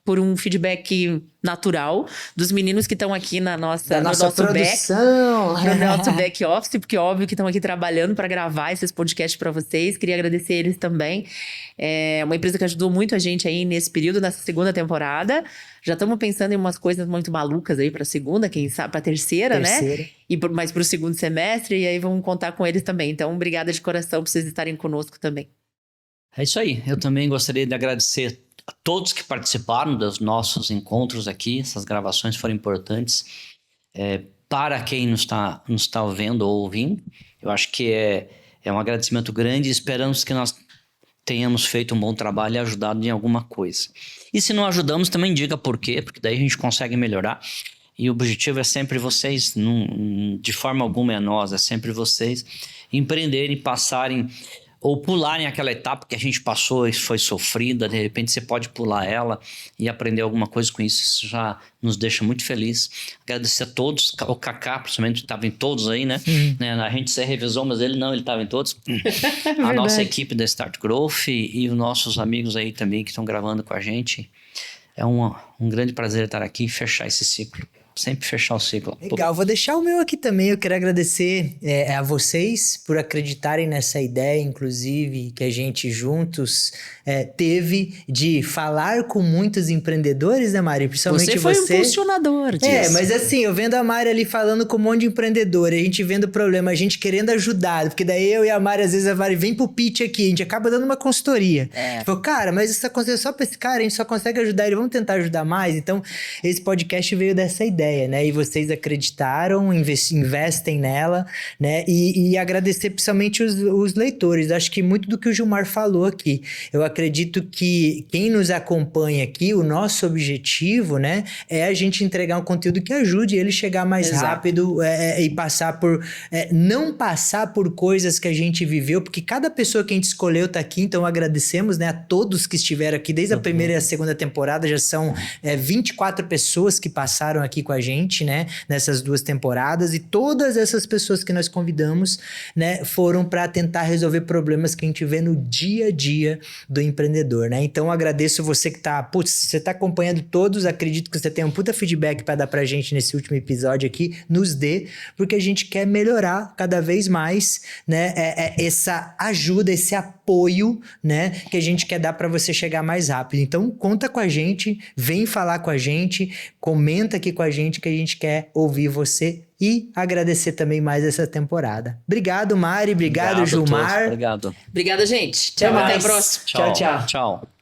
S3: por um feedback natural dos meninos que estão aqui na nossa
S2: produção.
S3: No nosso back office, porque óbvio que estão aqui trabalhando para gravar esses podcasts para vocês. Queria agradecer eles também. É uma empresa que ajudou muito a gente aí nesse período, nessa segunda temporada. Já estamos pensando em umas coisas muito malucas aí para a segunda, quem sabe para a terceira, né? Mas para o segundo semestre, e aí vamos contar com eles também. Então, obrigada de coração por vocês estarem conosco também.
S1: É isso aí. Eu também gostaria de agradecer a todos que participaram dos nossos encontros aqui. Essas gravações foram importantes. Para quem nos está vendo ou ouvindo, eu acho que é um agradecimento grande e esperamos que nós tenhamos feito um bom trabalho e ajudado em alguma coisa. E se não ajudamos, também diga por quê, porque daí a gente consegue melhorar. E o objetivo é sempre vocês, de forma alguma é nós, é sempre vocês empreenderem, passarem ou pularem aquela etapa que a gente passou e foi sofrida, de repente você pode pular ela e aprender alguma coisa com isso. Isso já nos deixa muito felizes. Agradecer a todos, o Kaká, principalmente, estava em todos aí, né? A gente se revisou, mas ele estava em todos. A nossa equipe da Start Growth e os nossos amigos aí também que estão gravando com a gente. É um grande prazer estar aqui e fechar esse ciclo. Sempre fechar o ciclo.
S2: Legal, vou deixar o meu aqui também. Eu quero agradecer a vocês por acreditarem nessa ideia, inclusive, que a gente juntos teve de falar com muitos empreendedores, né, Mari? Principalmente
S3: você. Foi um impulsionador disso.
S2: Mas assim, eu vendo a Mari ali falando com um monte de empreendedor, a gente vendo o problema, a gente querendo ajudar, porque daí eu e a Mari, às vezes a Mari vem pro pitch aqui, a gente acaba dando uma consultoria. Falou, cara, mas essa consultoria só pra esse cara, a gente só consegue ajudar ele, vamos tentar ajudar mais? Então, esse podcast veio dessa ideia, né? E vocês acreditaram, investem nela, né? E agradecer principalmente os leitores. Acho que muito do que o Gilmar falou aqui. Eu acredito que quem nos acompanha aqui, o nosso objetivo, né? É a gente entregar um conteúdo que ajude ele chegar mais rápido e passar por... não passar por coisas que a gente viveu, porque cada pessoa que a gente escolheu tá aqui, então agradecemos, né? A todos que estiveram aqui, desde a primeira e a segunda temporada, já são 24 pessoas que passaram aqui com com a gente, né, nessas 2 temporadas, e todas essas pessoas que nós convidamos, né, foram para tentar resolver problemas que a gente vê no dia a dia do empreendedor, né? Então, eu agradeço você que você tá acompanhando todos, acredito que você tem um puta feedback para dar pra gente nesse último episódio aqui, nos dê, porque a gente quer melhorar cada vez mais, né, essa ajuda, esse apoio, né, que a gente quer dar para você chegar mais rápido. Então, conta com a gente, vem falar com a gente, comenta aqui com a gente que a gente quer ouvir você e agradecer também mais essa temporada. Obrigado, Mari. Obrigado, Gilmar.
S1: Obrigado.
S3: Obrigada, gente. Tchau, até a próxima.
S2: Tchau, tchau.
S1: Tchau.